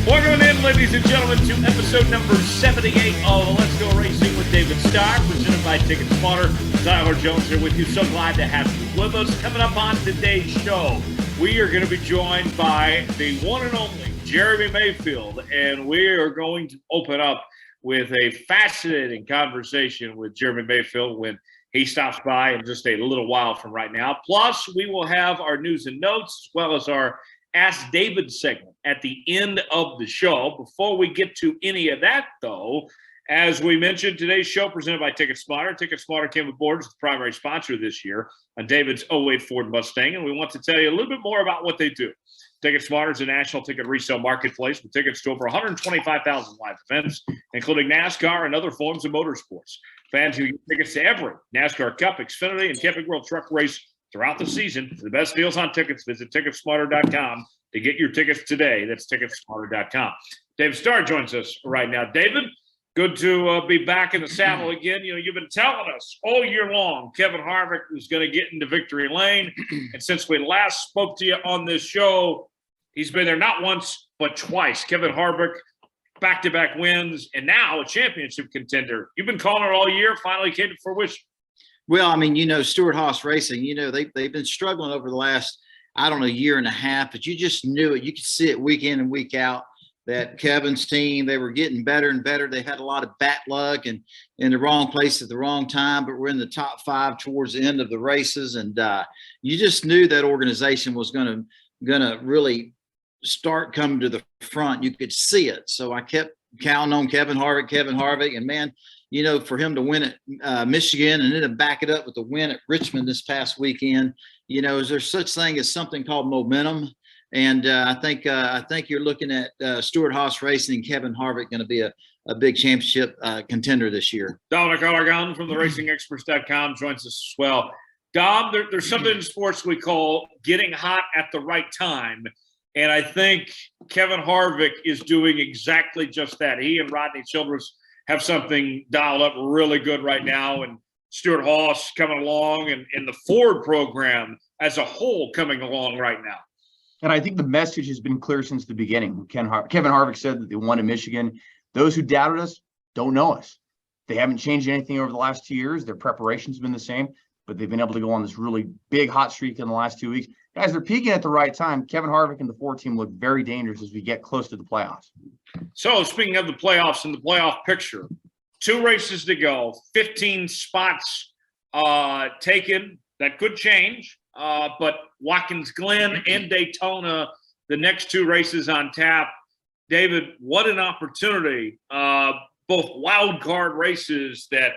Welcome in, ladies and gentlemen, to episode number 78 of Let's Go Racing with David Starr, presented by TicketSmarter. Tyler Jones here with you. So glad to have you with us. Coming up on today's show, we are going to be joined by the one and only Jeremy Mayfield, and we are going to open up with a fascinating conversation with Jeremy Mayfield when he stops by in just a little while from right now. Plus, we will have our news and notes, as well as our Ask David segment at the end of the show. Before we get to any of that, though, as we mentioned, today's show presented by TicketSmarter. TicketSmarter came aboard as the primary sponsor this year on David's 08 Ford Mustang, and we want to tell you a little bit more about what they do. TicketSmarter is a national ticket resale marketplace with tickets to over 125,000 live events, including NASCAR and other forms of motorsports. Fans who get tickets to every NASCAR Cup, Xfinity, and Camping World Truck Race throughout the season. For the best deals on tickets, visit TicketSmarter.com to get your tickets today. That's TicketSmarter.com. David Starr joins us right now. David, good to be back in the saddle again. You know, you've been telling us all year long Kevin Harvick was going to get into victory lane. And since we last spoke to you on this show, he's been there not once, but twice. Kevin Harvick, back-to-back wins, and now a championship contender. You've been calling it all year, finally came to fruition. Well, I mean, you know, Stewart-Haas Racing, you know, they've been struggling over the last, I don't know, year and a half, but you just knew it. You could see it week in and week out that Kevin's team, they were getting better and better. They had a lot of bat luck and in the wrong place at the wrong time, but we're in the top five towards the end of the races. And you just knew that organization was going to really start coming to the front. You could see it. So I kept counting on Kevin Harvick, and man, you know, for him to win at Michigan and then to back it up with the win at Richmond this past weekend, you know, is there such thing as something called momentum? And I think you're looking at Stewart-Haas Racing and Kevin Harvick going to be a big championship contender this year. Dominic Aragon from the RacingExperts.com joins us as well. Dom, there's something in sports we call getting hot at the right time. And I think Kevin Harvick is doing exactly just that. He and Rodney Childress have something dialed up really good right now, and Stewart-Haas coming along, and the Ford program as a whole coming along right now. And I think the message has been clear since the beginning. Kevin Harvick said that they won in Michigan. Those who doubted us don't know us. They haven't changed anything over the last 2 years. Their preparation's been the same, but they've been able to go on this really big hot streak in the last 2 weeks. Guys, they're peaking at the right time. Kevin Harvick and the Ford team look very dangerous as we get close to the playoffs. So speaking of the playoffs and the playoff picture, 2 races to go, 15 spots taken. That could change, but Watkins Glen and Daytona, the next 2 races on tap. David, what an opportunity. Both wild card races that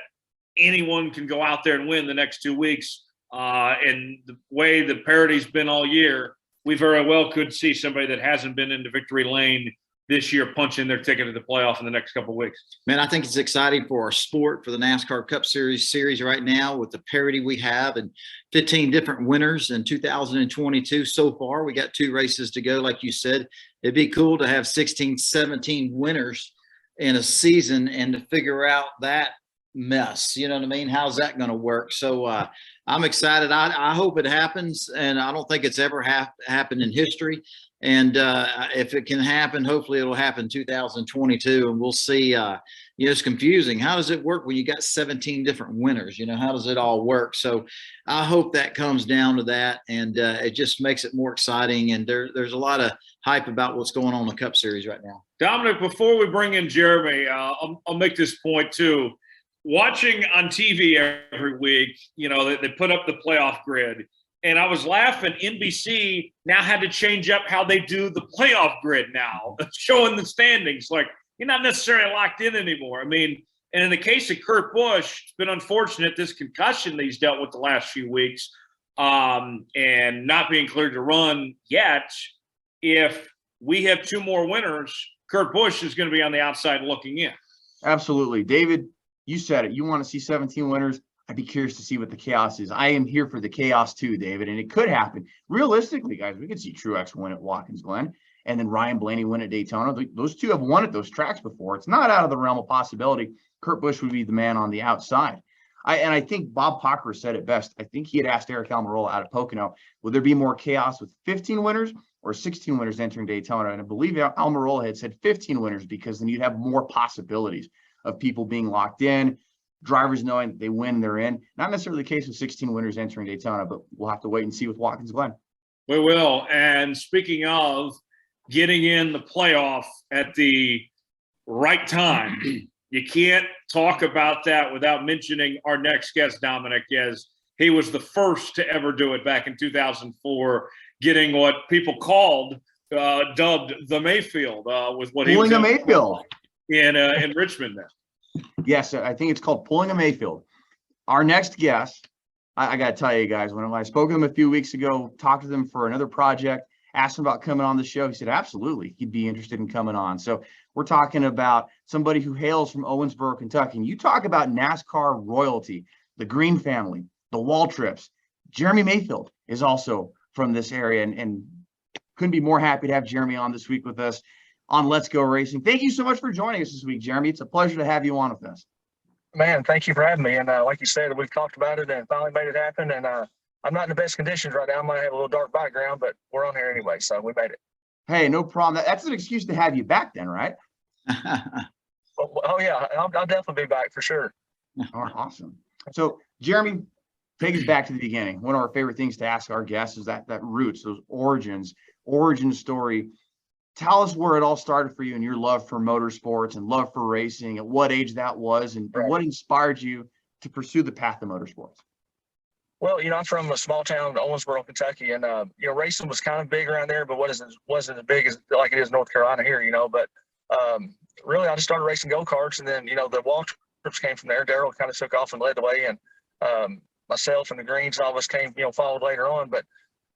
anyone can go out there and win the next 2 weeks. And the way the parity's been all year, we very well could see somebody that hasn't been into victory lane this year punching their ticket to the playoff in the next couple of weeks. Man, I think it's exciting for our sport, for the NASCAR Cup Series right now with the parity we have and 15 different winners in 2022 so far. We got 2 races to go, like you said. It'd be cool to have 16, 17 winners in a season and to figure out that mess. You know what I mean? How's that going to work? So I'm excited. I hope it happens, and I don't think it's ever happened in history. And if it can happen, hopefully it'll happen 2022, and we'll see. You know, it's confusing. How does it work when you got 17 different winners? You know, how does it all work? So I hope that comes down to that, and it just makes it more exciting. And there's a lot of hype about what's going on in the Cup Series right now. Dominic, before we bring in Jeremy, I'll make this point too. Watching on TV every week, you know, they put up the playoff grid. And I was laughing. NBC now had to change up how they do the playoff grid now, showing the standings. Like, you're not necessarily locked in anymore. I mean, and in the case of Kurt Busch, it's been unfortunate, this concussion that he's dealt with the last few weeks and not being cleared to run yet. If we have 2 more winners, Kurt Busch is going to be on the outside looking in. Absolutely. David, you said it. You want to see 17 winners. I'd be curious to see what the chaos is. I am here for the chaos too, David, and it could happen. Realistically, guys, we could see Truex win at Watkins Glen and then Ryan Blaney win at Daytona. Those 2 have won at those tracks before. It's not out of the realm of possibility. Kurt Busch would be the man on the outside. I think Bob Pocker said it best. I think he had asked Eric Almirola out at Pocono, would there be more chaos with 15 winners or 16 winners entering Daytona? And I believe Almirola had said 15 winners because then you'd have more possibilities of people being locked in, drivers knowing that they win, they're in. Not necessarily the case with 16 winners entering Daytona, but we'll have to wait and see with Watkins Glen. We will. And speaking of getting in the playoff at the right time, you can't talk about that without mentioning our next guest, Dominic, as he was the first to ever do it back in 2004, getting what people dubbed the Mayfield, with what he was pulling a Mayfield in Richmond then. Yes, I think it's called pulling a Mayfield. Our next guest, I got to tell you guys, when I spoke to him a few weeks ago, talked to them for another project, asked him about coming on the show. He said, absolutely, he'd be interested in coming on. So we're talking about somebody who hails from Owensboro, Kentucky. And you talk about NASCAR royalty, the Green family, the Waltrips. Jeremy Mayfield is also from this area, and couldn't be more happy to have Jeremy on this week with us on Let's Go Racing. Thank you so much for joining us this week, Jeremy. It's a pleasure to have you on with us. Man, thank you for having me. And like you said, we've talked about it and finally made it happen. And I'm not in the best conditions right now. I might have a little dark background, but we're on here anyway, so we made it. Hey, no problem. That's an excuse to have you back then, right? Oh, yeah, I'll definitely be back for sure. Oh, awesome. So, Jeremy, take us back to the beginning. One of our favorite things to ask our guests is that roots, those origin story. Tell us where it all started for you and your love for motorsports and love for racing, at what age that was, and what inspired you to pursue the path of motorsports. Well, I'm from a small town, Owensboro, Kentucky, and racing was kind of big around there, but wasn't as big as like it is North Carolina here, But really, I just started racing go-karts, and then the Waltrips came from there. Daryl kind of took off and led the way, and myself and the Greens and all of us came, followed later on. But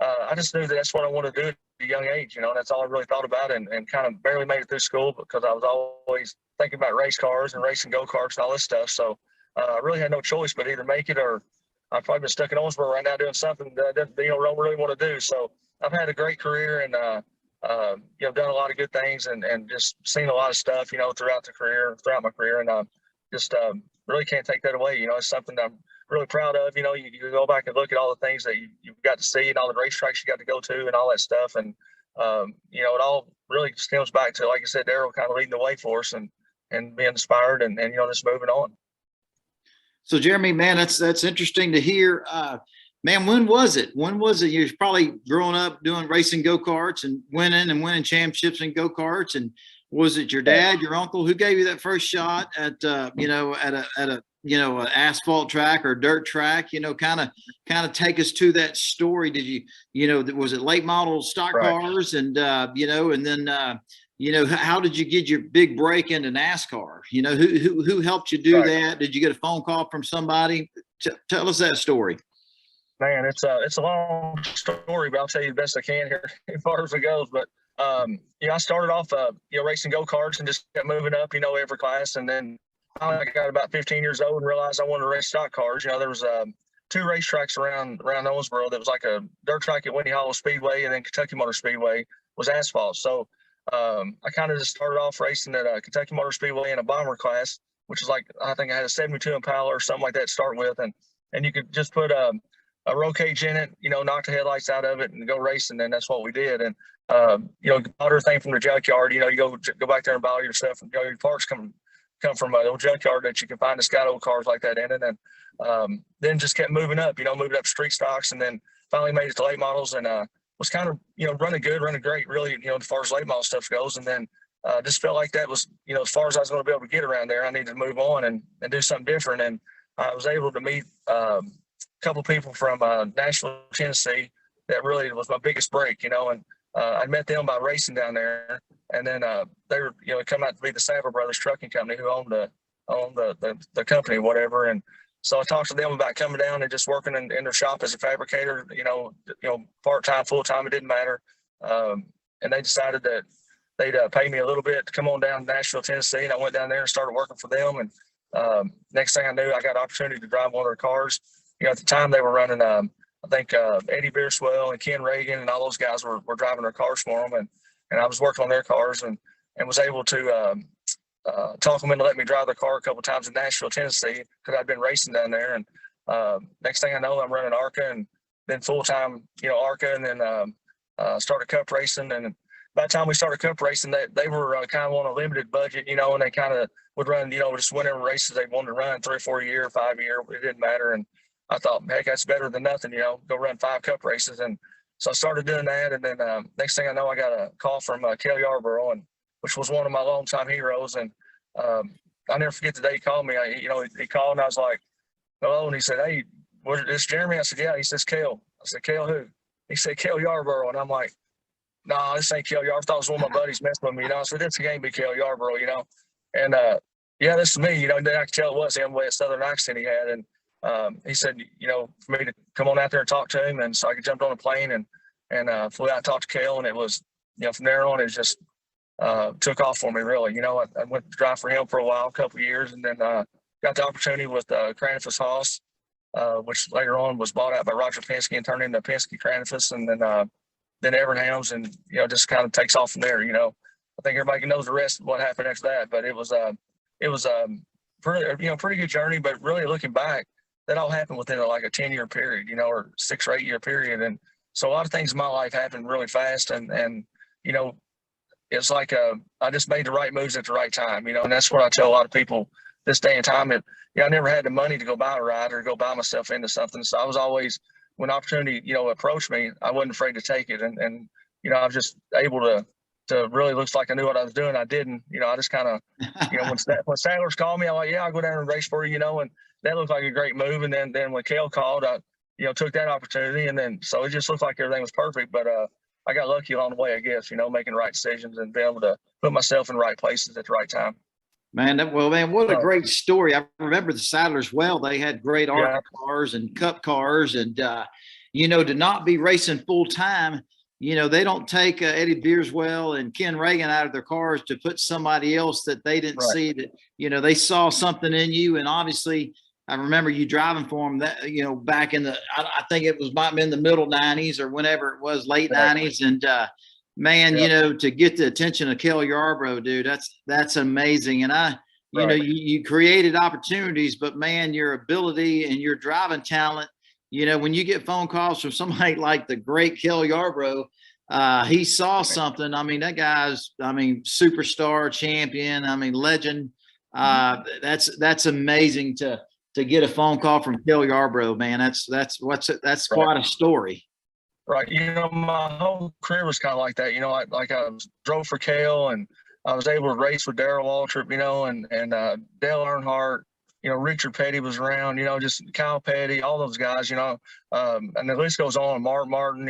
I just knew that's what I wanted to do at a young age. That's all I really thought about, and kind of barely made it through school because I was always thinking about race cars and racing go-karts and all this stuff. So I really had no choice but either make it, or I've probably been stuck in Owensboro right now doing something that I don't really want to do. So I've had a great career and done a lot of good things and just seen a lot of stuff throughout my career, and just really can't take that away. It's something that I'm really proud of. You go back and look at all the things that you've got to see and all the racetracks you got to go to and all that stuff, and it all really stems back to, like I said, Daryl kind of leading the way for us and being inspired and just moving on. So, Jeremy, man, that's interesting to hear. Man, when was it? You was probably growing up doing racing go-karts and winning championships in go-karts. And was it your dad, your uncle, who gave you that first shot at an asphalt track or dirt track? Kind of take us to that story. Did you, was it late model stock cars? And and then how did you get your big break into NASCAR? Who helped you do that? Did you get a phone call from somebody? Tell us that story. Man, it's a long story, but I'll tell you the best I can here as far as it goes. But I started off racing go-karts and just kept moving up, every class, and then finally I got about 15 years old and realized I wanted to race stock cars. There was 2 racetracks around Owensboro. There was like a dirt track at Winnie Hollow Speedway, and then Kentucky Motor Speedway was asphalt. So I kind of just started off racing at Kentucky Motor Speedway in a bomber class, which is like, I think I had a 72 Impala or something like that to start with, and you could just put a roll cage in it, knock the headlights out of it and go racing. And that's what we did. And, bought everything from the junkyard. You go back there and buy all your stuff. And, your parts come from an old junkyard that you can find that's got old cars like that in it. And then just kept moving up street stocks, and then finally made it to late models, and was kind of, running great, really, as far as late model stuff goes. And then just felt like that was, as far as I was going to be able to get around there, I needed to move on and do something different. And I was able to meet couple people from Nashville, Tennessee, that really was my biggest break, and I met them by racing down there, and then they were, come out to be the Saver Brothers Trucking Company, who owned the company, whatever. And so I talked to them about coming down and just working in their shop as a fabricator, part-time, full-time, it didn't matter. And they decided that they'd pay me a little bit to come on down to Nashville, Tennessee, and I went down there and started working for them. And next thing I knew, I got an opportunity to drive one of their cars. At the time they were running, I think Eddie Beerswell and Ken Reagan and all those guys were driving their cars for them, and I was working on their cars and was able to talk them into letting me drive their car a couple times in Nashville, Tennessee, because I'd been racing down there. And next thing I know, I'm running ARCA and then full-time, ARCA, and then started cup racing. And by the time we started cup racing, they were kind of on a limited budget, and they kind of would run, just whatever races they wanted to run, 3 or 4 a year, 5 a year, it didn't matter. And I thought, heck, that's better than nothing, go run 5 cup races. And so I started doing that. And then next thing I know, I got a call from Cale Yarborough, which was one of my longtime heroes. And I'll never forget the day he called me. He called and I was like, hello. And he said, hey, this Jeremy? I said, yeah. He says, Cale. I said, Cale who? He said, Cale Yarborough. And I'm like, no, this ain't Cale Yarborough. I thought it was one of my buddies messing with me. I said, this game be Cale Yarborough, And yeah, this is me. Then I could tell it was him, the way a Southern accent he had. And he said, for me to come on out there and talk to him. And so I jumped on a plane and flew out and talked to Cale. And it was, from there on, it just took off for me, really. I went to drive for him for a while, a couple of years, and then got the opportunity with Cranifus Haas, which later on was bought out by Roger Penske and turned into Penske Cranifus, and then Evernham's, and just kind of takes off from there. I think everybody knows the rest of what happened after that, but it was pretty good journey. But really looking back, that all happened within like a 10-year period, or 6 or 8 year period, and so a lot of things in my life happened really fast, and it's like I just made the right moves at the right time, and that's what I tell a lot of people this day and time. That I never had the money to go buy a ride or go buy myself into something, so I was always, when opportunity approached me, I wasn't afraid to take it, and I was just able to really, looks like I knew what I was doing. I didn't, I just kind of, when Sadler's called me, I'm like, yeah, I'll go down and race for you, and that looked like a great move. And then when Cale called, I took that opportunity, and then so it just looked like everything was perfect. But I got lucky along the way, I guess, making the right decisions and being able to put myself in the right places at the right time. Man, what a great story. I remember the Sadlers well. They had great ARCA cars and cup cars, and to not be racing full time, they don't take Eddie Beerswell and Ken Reagan out of their cars to put somebody else that they didn't see, that they saw something in you. And obviously, I remember you driving for them that back in I think it was might have been the middle 90s or whenever it was, late 90s, and man, to get the attention of Cale Yarborough, dude, that's amazing. And you created opportunities, but man, your ability and your driving talent, when you get phone calls from somebody like the great Cale Yarborough, he saw something. I mean, that guy's, superstar, champion, legend. That's amazing to get a phone call from Cale Yarborough, man. That's quite a story. Right. My whole career was kind of like that. I drove for Cale, and I was able to race with Darrell Waltrip, and Dale Earnhardt, Richard Petty was around, just Kyle Petty, all those guys, and the list goes on. Mark Martin,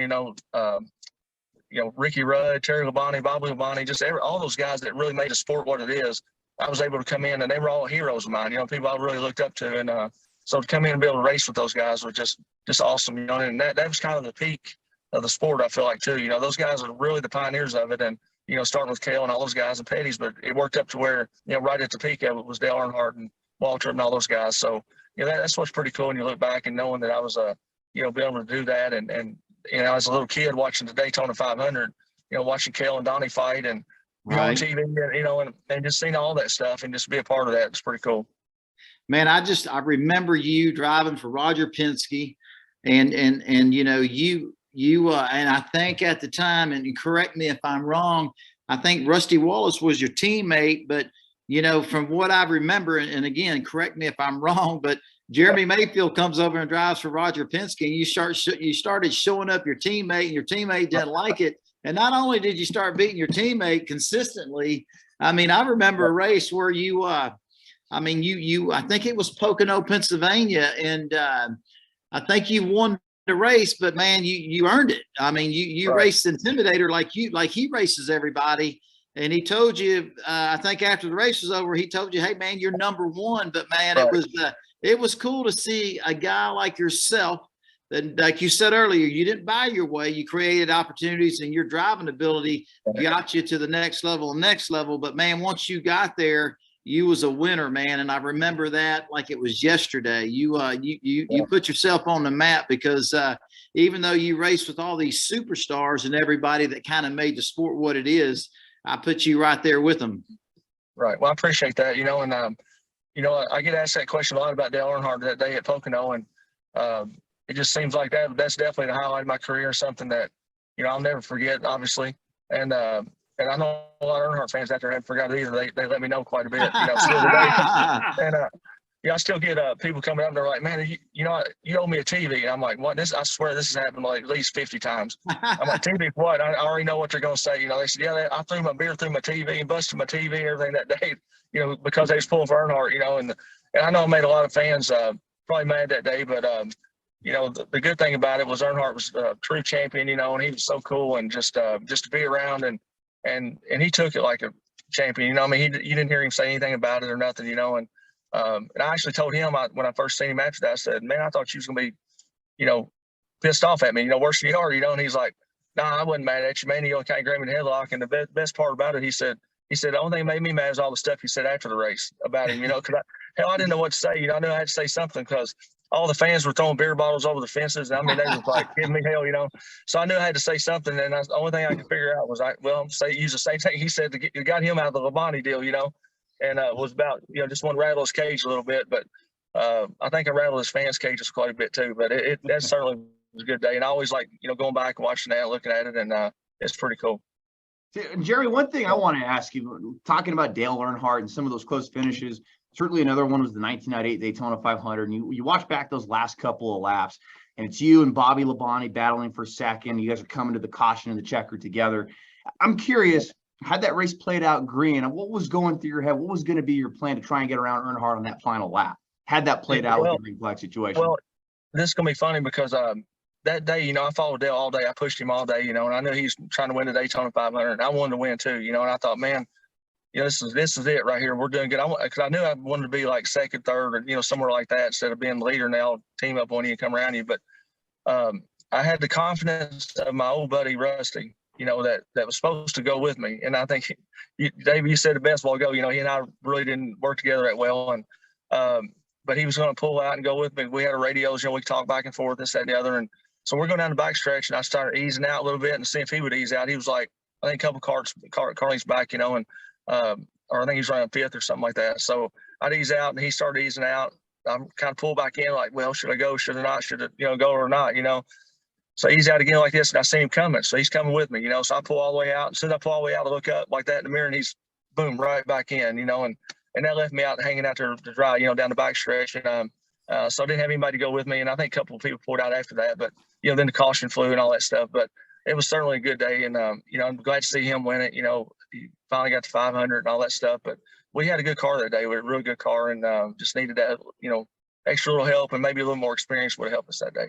Ricky Rudd, Terry Labonte, Bobby Labonte, just all those guys that really made the sport what it is. I was able to come in, and they were all heroes of mine, people I really looked up to. And so to come in and be able to race with those guys was just awesome, and that was kind of the peak of the sport, I feel like, too. Those guys are really the pioneers of it. And, starting with Cale and all those guys and Petty's, but it worked up to where, right at the peak of it was Dale Earnhardt and Waltrip and all those guys. So, that's what's pretty cool when you look back and knowing that I was, being able to do that. And as a little kid watching the Daytona 500, watching Cale and Donnie fight and on TV, and just seeing all that stuff and just be a part of that. It's pretty cool. Man, I remember you driving for Roger Penske, and you and I think at the time, and correct me if I'm wrong, I think Rusty Wallace was your teammate, but from what I remember, and again, correct me if I'm wrong, but Jeremy Mayfield comes over and drives for Roger Penske, and you started showing up your teammate, and your teammate didn't like it. And not only did you start beating your teammate consistently, I remember a race where you I think it was Pocono, Pennsylvania, and I think you won the race, but man, you earned it. You raced Intimidator like he races everybody. And he told you, I think after the race was over, he told you, hey man, you're number one. But man, it was cool to see a guy like yourself that, like you said earlier, you didn't buy your way. You created opportunities, and your driving ability got you to the next level. But man, once you got there, you was a winner, man. And I remember that like it was yesterday. You put yourself on the map, because even though you raced with all these superstars and everybody that kind of made the sport what it is, I put you right there with them. Right. Well, I appreciate that, and, I get asked that question a lot about Dale Earnhardt that day at Pocono, and it just seems like that's definitely the highlight of my career, something that, I'll never forget, obviously. And I know a lot of Earnhardt fans out there haven't forgot it either. They let me know quite a bit, still today. And I still get people coming up and they're like, man, you owe me a TV. And I'm like, what? I swear this has happened like at least 50 times. I'm like, TV what? I already know what they're going to say. They said, yeah, I threw my beer through my TV and busted my TV and everything that day, because they was pulling for Earnhardt, and I know I made a lot of fans probably mad that day, but, the good thing about it was Earnhardt was a true champion, and he was so cool, and just to be around, and he took it like a champion, you didn't hear him say anything about it or nothing, and I actually told him when I first seen him after that, I said, man, I thought you was going to be, pissed off at me, worse than you are, and he's like, nah, I wasn't mad at you, man. Kind of grabbed me in the headlock. And the best part about it, he said, the only thing that made me mad is all the stuff he said after the race about him, because I didn't know what to say. I knew I had to say something because all the fans were throwing beer bottles over the fences. They was like giving me hell, So I knew I had to say something. And the only thing I could figure out was, use the same thing he said to got him out of the Labonte deal, and was about, just want to rattle his cage a little bit. But I think I rattled his fans' cages quite a bit too. But that certainly was a good day. And I always like, going back and watching that, looking at it, and it's pretty cool. Jeremy, one thing I want to ask you, talking about Dale Earnhardt and some of those close finishes, certainly another one was the 1998 Daytona 500. And you watch back those last couple of laps, and it's you and Bobby Labonte battling for second. You guys are coming to the caution and the checker together. I'm curious, had that race played out green, and what was going through your head? What was going to be your plan to try and get around Earnhardt on that final lap? Had that played out with the green flag situation? Well, this is going to be funny because that day, I followed Dale all day. I pushed him all day, and I knew he's trying to win the Daytona 500, and I wanted to win too, and I thought, man, this is it right here. We're doing good. Because I knew I wanted to be like second, third, or somewhere like that instead of being the leader. Now team up on you and come around you. But I had the confidence of my old buddy Rusty, that was supposed to go with me. And I think, David, you said the best while ago. He and I really didn't work together that well, and but he was going to pull out and go with me. We had a radios, we talked back and forth, this, that, and the other, and so we're going down the back stretch, and I started easing out a little bit and see if he would ease out. He was like, I think a couple car lengths back, and or I think he's running fifth or something like that. So I'd ease out, and he started easing out. I kind of pulled back in, like, well, should I go? Should I not? Should I, go or not? So he's out again like this, and I see him coming. So he's coming with me, So I pull all the way out. As soon as I pull all the way out, I look up like that in the mirror, and he's boom right back in, and that left me out hanging out there to dry, down the back stretch. And so I didn't have anybody to go with me, and I think a couple of people pulled out after that. But then the caution flew and all that stuff. But it was certainly a good day, and I'm glad to see him win it. He finally got to 500 and all that stuff. But we had a good car that day. We had a real good car, and just needed that, extra little help, and maybe a little more experience would have helped us that day.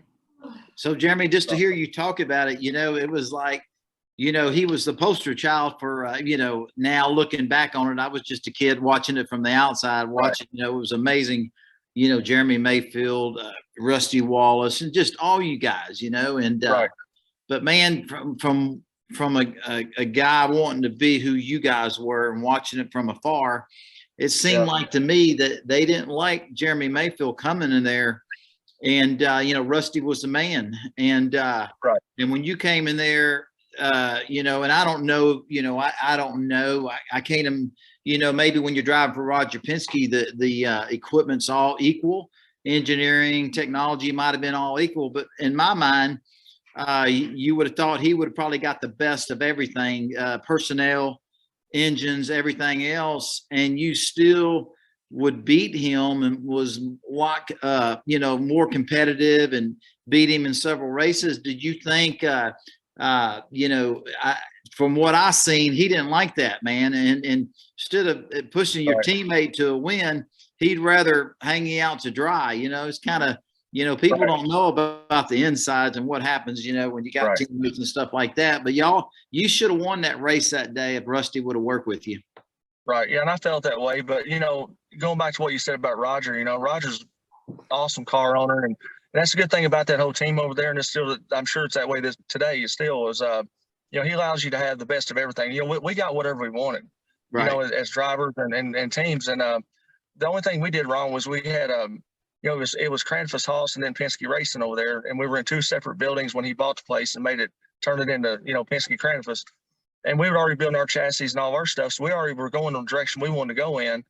So, Jeremy, just to hear you talk about it, it was like, he was the poster child for, now looking back on it. I was just a kid watching it from the outside, watching, it was amazing, Jeremy Mayfield, Rusty Wallace, and just all you guys, and, right. But man, from a guy wanting to be who you guys were and watching it from afar, it seemed like to me that they didn't like Jeremy Mayfield coming in there. And, Rusty was the man. And, right. And when you came in there, and I don't know, I don't know. I can't, maybe when you're driving for Roger Penske, the equipment's all equal. Engineering, technology might've been all equal. But in my mind, you would have thought he would have probably got the best of everything, personnel, engines, everything else. And you still would beat him and was more competitive and beat him in several races. Did you think, from what I seen, he didn't like that, man. And instead of pushing your teammate to a win, he'd rather hang you out to dry. It's kind of, people don't know about the insides and what happens, when you got teammates and stuff like that. But you should have won that race that day if Rusty would have worked with you. Right. Yeah. And I felt that way. But, going back to what you said about Roger, Roger's awesome car owner. And that's a good thing about that whole team over there. And it's still, I'm sure it's that way today. It still is, he allows you to have the best of everything. We got whatever we wanted, as drivers and teams. And the only thing we did wrong was we had, it was Cranfus Haas and then Penske Racing over there. And we were in two separate buildings when he bought the place and turn it into, Penske Cranfus. and we were already building our chassis and all of our stuff. So we already were going in the direction we wanted to go in.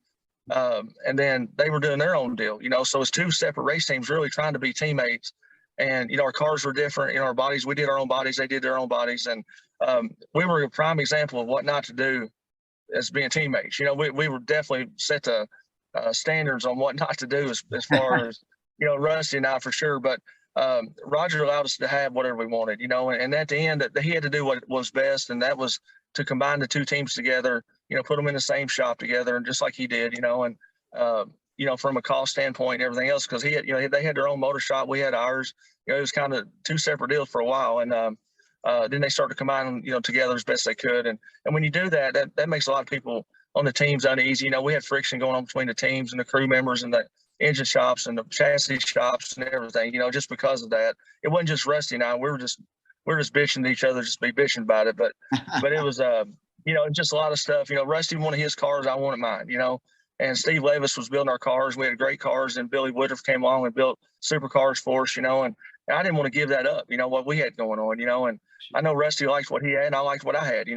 And then they were doing their own deal, so it's two separate race teams really trying to be teammates. And, our cars were different, our bodies, we did our own bodies, they did their own bodies. And we were a prime example of what not to do as being teammates. We were definitely set the standards on what not to do as far as, Rusty and I for sure. But Roger allowed us to have whatever we wanted, and at the end that he had to do what was best. And that was to combine the two teams together, put them in the same shop together, and just like he did, and from a cost standpoint and everything else, because he had, they had their own motor shop, we had ours. It was kind of two separate deals for a while, and then they started to combine them, together as best they could. And when you do that, that makes a lot of people on the teams uneasy. We had friction going on between the teams and the crew members and the engine shops and the chassis shops and everything, just because of that. It wasn't just Rusty and I. We're just bitching at each other, just be bitching about it. But it was, just a lot of stuff. Rusty wanted his cars, I wanted mine, and Steve Levis was building our cars. We had great cars, and Billy Woodruff came along and built supercars for us, and I didn't want to give that up, what we had going on, and I know Rusty liked what he had and I liked what I had,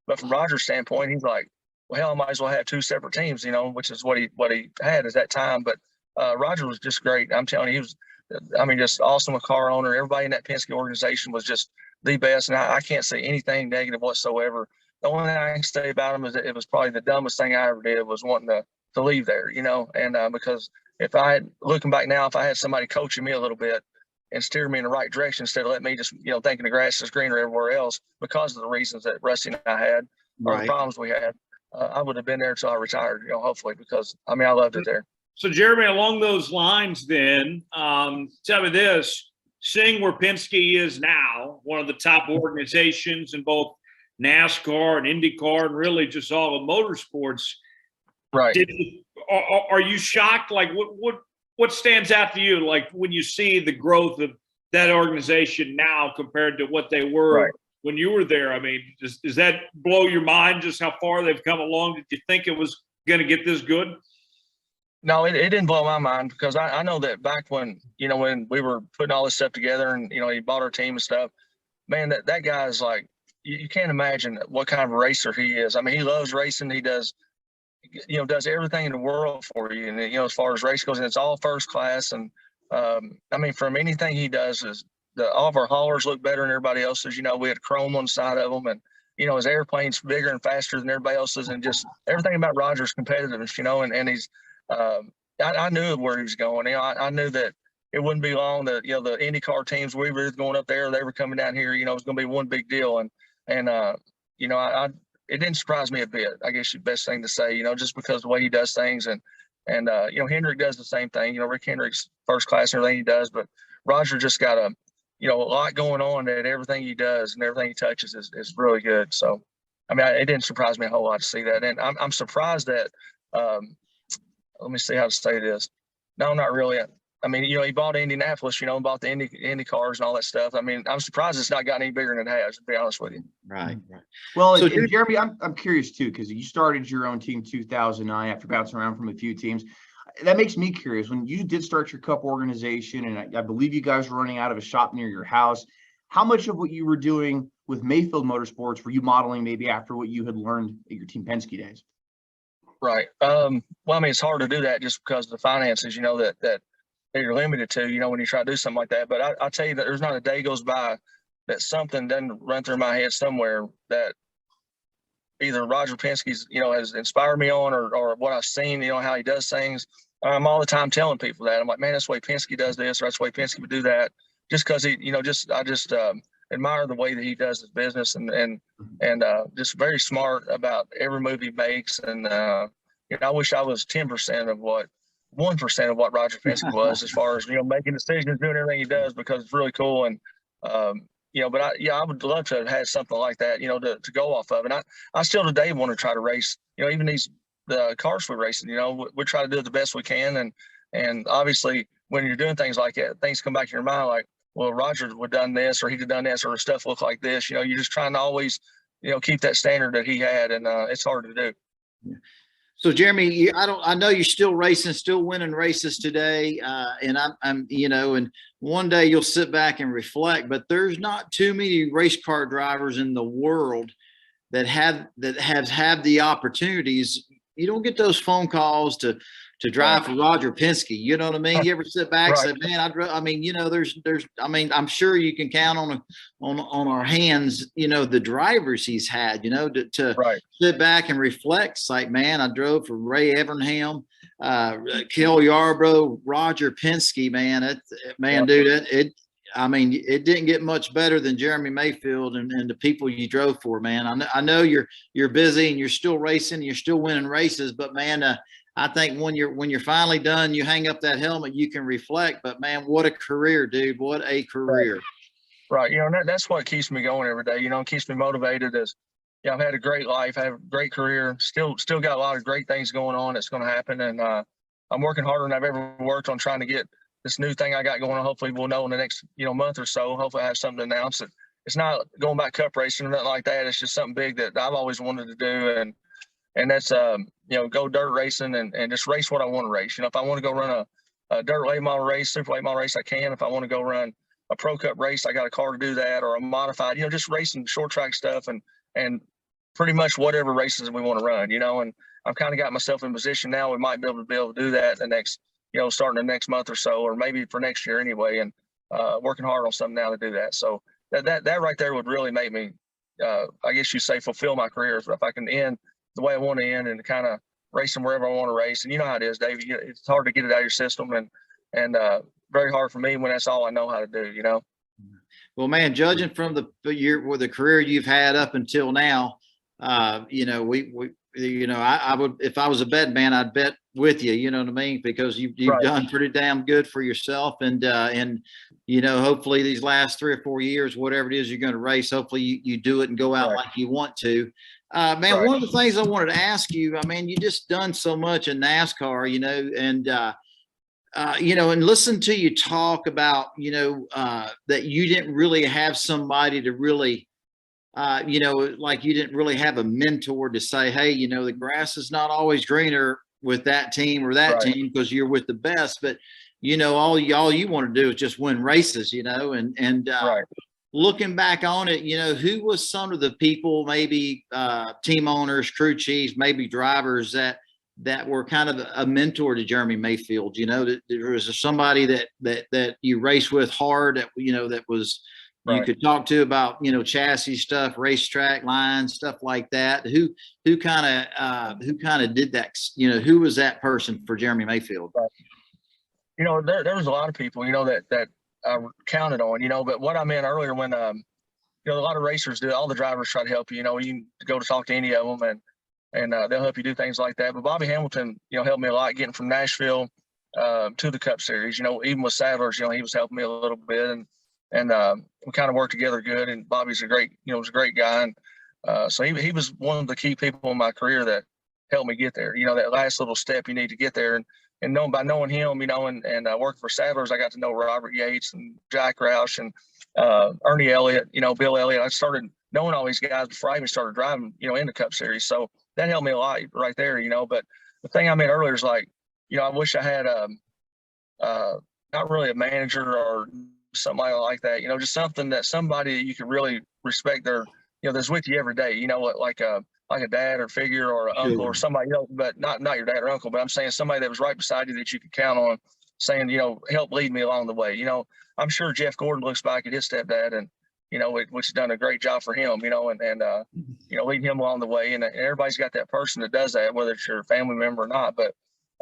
but from Roger's standpoint, he's like, well, hell, I might as well have two separate teams, which is what he had at that time. But Roger was just great. I'm telling you, he was, just awesome, a car owner. Everybody in that Penske organization was just the best. And I can't say anything negative whatsoever. The only thing I can say about him is that it was probably the dumbest thing I ever did was wanting to leave there, and because looking back now, if I had somebody coaching me a little bit and steer me in the right direction instead of let me just, thinking the grass is greener everywhere else because of the reasons that Rusty and I had, or the problems we had, I would have been there until I retired, hopefully, because I loved it there. So Jeremy, along those lines then, tell me this, seeing where Penske is now, one of the top organizations in both NASCAR and IndyCar and really just all of motorsports. Right. Are you shocked? Like what stands out to you? Like when you see the growth of that organization now compared to what they were when you were there? Does that blow your mind just how far they've come along? Did you think it was going to get this good? No, it didn't blow my mind because I know that back when, when we were putting all this stuff together and, he bought our team and stuff, man, that guy is like, you can't imagine what kind of a racer he is. He loves racing. He does, does everything in the world for you. And, as far as race goes, and it's all first class. And, from anything he does is all of our haulers look better than everybody else's. We had chrome on the side of them, and, his airplane's bigger and faster than everybody else's, and just everything about Roger's competitiveness, and he's, I knew where he was going. I knew that it wouldn't be long that, the IndyCar teams, we were going up there, they were coming down here, it was going to be one big deal. And it didn't surprise me a bit, I guess the best thing to say, just because of the way he does things. And Hendrick does the same thing, Rick Hendrick's first class and everything he does, but Roger just got a lot going on that everything he does and everything he touches is really good. So, it didn't surprise me a whole lot to see that. And I'm surprised that, let me see how to say this. No, not really. He bought Indianapolis, bought the Indy cars and all that stuff. I'm surprised it's not gotten any bigger than it has, to be honest with you. Right. Well, so, and Jeremy, I'm curious too, because you started your own team 2009 after bouncing around from a few teams. That makes me curious. When you did start your Cup organization, and I believe you guys were running out of a shop near your house, how much of what you were doing with Mayfield Motorsports were you modeling maybe after what you had learned at your Team Penske days? Right. It's hard to do that just because of the finances, that you're limited to, when you try to do something like that. But I tell you that there's not a day goes by that something doesn't run through my head somewhere that either Roger Penske's, has inspired me on or what I've seen, how he does things. I'm all the time telling people that. I'm like, man, that's the way Penske does this, or that's the way Penske would do that. Just because he, I just admire the way that he does his business and just very smart about every move he makes. And, I wish I was 1% of what Roger Penske was as far as, making decisions, doing everything he does, because it's really cool. And, but I would love to have had something like that, to go off of. And I still today want to try to race, even the cars we're racing, we try to do it the best we can. And obviously when you're doing things like that, things come back to your mind like, well, Roger would have done this, or he'd have done this, or stuff look like this. You're just trying to always, keep that standard that he had, and it's hard to do. Yeah. So Jeremy, I know you're still racing, still winning races today, and I'm, and one day you'll sit back and reflect. But there's not too many race car drivers in the world that has had the opportunities. You don't get those phone calls to drive for Roger Penske. You know what I mean? You ever sit back and say, man, I mean, you know, there's, I mean, I'm sure you can count on our hands, you know, the drivers he's had, you know, to sit back and reflect. It's like, man, I drove for Ray Evernham, Cale Yarborough, Roger Penske, man. Dude, I mean, it didn't get much better than Jeremy Mayfield and the people you drove for, man. I know you're busy and you're still racing, and you're still winning races, but man, I think when you're finally done, you hang up that helmet, you can reflect. But man, what a career, dude! What a career! Right. You know, that's what keeps me going every day. You know, keeps me motivated. Is, yeah, I've had a great life, I have a great career, still got a lot of great things going on that's going to happen, and I'm working harder than I've ever worked on trying to get this new thing I got going on. Hopefully we'll know in the next, you know, month or so. Hopefully I have something to announce. It's not going back cup racing or nothing like that. It's just something big that I've always wanted to do. And that's, you know, go dirt racing and just race what I want to race. You know, if I want to go run a dirt late model race, super late model race, I can. If I want to go run a pro cup race, I got a car to do that, or a modified, you know, just racing short track stuff and pretty much whatever races we want to run, you know. And I've kind of got myself in position now. We might be able to do that the next, you know, starting the next month or so, or maybe for next year anyway, and working hard on something now to do that. So that right there would really make me, I guess you say, fulfill my career. If I can end the way I want to end and kind of racing wherever I want to race. And you know how it is, David, it's hard to get it out of your system, and very hard for me when that's all I know how to do, you know? Well, man, judging from the career you've had up until now, you know, you know, I would, if I was a bet man, I'd bet with you, you know what I mean? Because you've done pretty damn good for yourself. And, you know, hopefully these last 3 or 4 years, whatever it is you're going to race, hopefully you do it and go out like you want to. Man, one of the things I wanted to ask you, I mean, you just done so much in NASCAR, you know, and, you know, and listen to you talk about, you know, that you didn't really have somebody to really, you know, like you didn't really have a mentor to say, hey, you know, the grass is not always greener with that team or that team because you're with the best. But, you know, all you want to do is just win races, you know, and looking back on it, you know, who was some of the people, maybe team owners, crew chiefs, maybe drivers that were kind of a mentor to Jeremy Mayfield? You know, that there was somebody that you race with hard, that, you know, that was, you could talk to about, you know, chassis stuff, racetrack lines, stuff like that. Who kind of did that? You know, who was that person for Jeremy Mayfield? You know, there was a lot of people, you know, that I counted on, you know, but what I meant earlier when, you know, a lot of racers do, all the drivers try to help you, you know, you can go to talk to any of them and they'll help you do things like that. But Bobby Hamilton, you know, helped me a lot getting from Nashville to the Cup Series. You know, even with Sadler's, you know, he was helping me a little bit, and we kind of worked together good. And Bobby's a great guy, and so he was one of the key people in my career that helped me get there. You know, that last little step you need to get there, and by knowing him, you know, and working for Sadler's, I got to know Robert Yates and Jack Roush and Ernie Elliott, you know, Bill Elliott. I started knowing all these guys before I even started driving, you know, in the Cup Series. So that helped me a lot right there, you know. But the thing I meant earlier is, like, you know, I wish I had not really a manager or somebody like that, you know, just somebody that you could really respect their, you know, that's with you every day, you know, like a dad or figure or an uncle or somebody, you know, but not your dad or uncle, but I'm saying somebody that was right beside you that you could count on, saying, you know, help lead me along the way. You know, I'm sure Jeff Gordon looks back at his stepdad and, you know, which has done a great job for him, you know, and you know, leading him along the way. And everybody's got that person that does that, whether it's your family member or not. But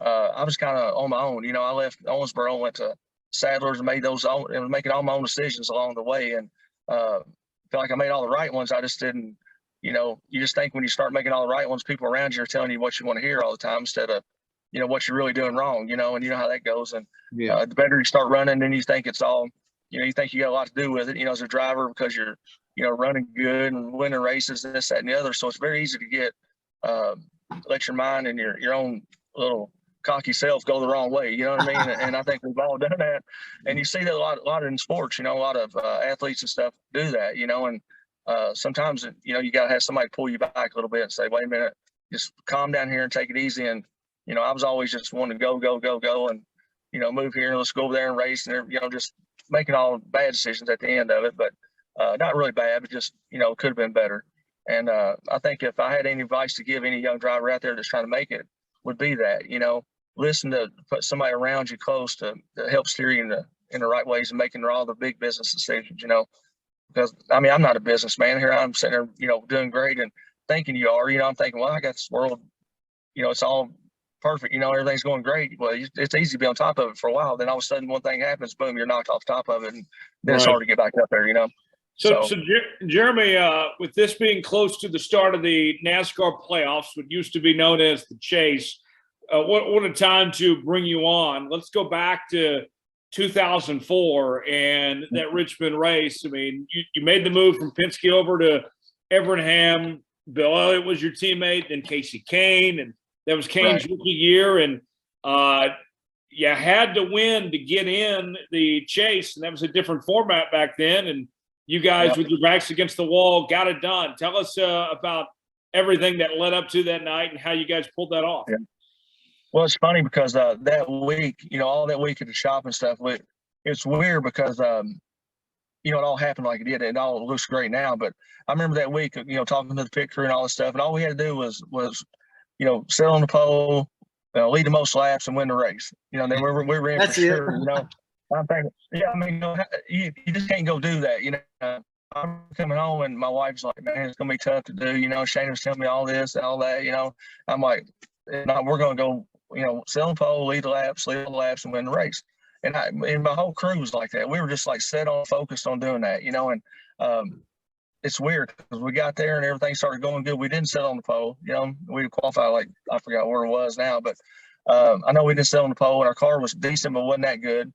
I was kind of on my own. You know, I left Owensboro, went to Sadler's, and making all my own decisions along the way. And feel like I made all the right ones. I just didn't, you know, you just think when you start making all the right ones, people around you are telling you what you want to hear all the time instead of, you know, what you're really doing wrong, you know, and you know how that goes. And the better you start running, then you think it's all, you know, you think you got a lot to do with it, you know, as a driver, because you're, you know, running good and winning races, this, that, and the other. So it's very easy to get, let your mind and your own little cocky self go the wrong way. You know what I mean? And I think we've all done that. And you see that a lot in sports, you know, a lot of athletes and stuff do that, you know, and sometimes, you know, you got to have somebody pull you back a little bit and say, wait a minute, just calm down here and take it easy. And, you know, I was always just wanting to go and, you know, move here and let's go over there and race, and, you know, just making all bad decisions at the end of it. But not really bad, but just, you know, could have been better. And I think if I had any advice to give any young driver out there that's trying to make it, would be that, listen to put somebody around you close to help steer you in the right ways and making all the big business decisions, because I'm not a businessman here. I'm sitting there, doing great and thinking you are, I'm thinking, well, I got this world, it's all perfect, everything's going great. Well, it's easy to be on top of it for a while. Then all of a sudden one thing happens, boom, you're knocked off the top of it. And then it's hard to get back up there, So Jeremy, with this being close to the start of the NASCAR playoffs, what used to be known as the Chase, what a time to bring you on. Let's go back to 2004 and that Richmond race. I mean, you made the move from Penske over to Evernham. Bill Elliott was your teammate, then Casey Kane, and that was Kane's rookie year. And you had to win to get in the Chase, and that was a different format back then. And you guys, with your backs against the wall, got it done. Tell us about everything that led up to that night and how you guys pulled that off. Yeah. Well, it's funny because that week, all that week at the shop and stuff, it's weird because, it all happened like it did. It all looks great now. But I remember that week, talking to the pit crew and all this stuff, and all we had to do was sit on the pole, lead the most laps and win the race. Then we were in. That's for sure. I'm thinking, you just can't go do that. I'm coming home and my wife's like, man, it's gonna be tough to do. Shana was telling me all this, all that. I'm like, no, we're gonna go. Sit on the pole, lead the laps, and win the race. And my whole crew was like that. We were just like set on, focused on doing that. And it's weird because we got there and everything started going good. We didn't sit on the pole. We qualified I forgot where it was now, but I know we didn't sit on the pole and our car was decent, but wasn't that good.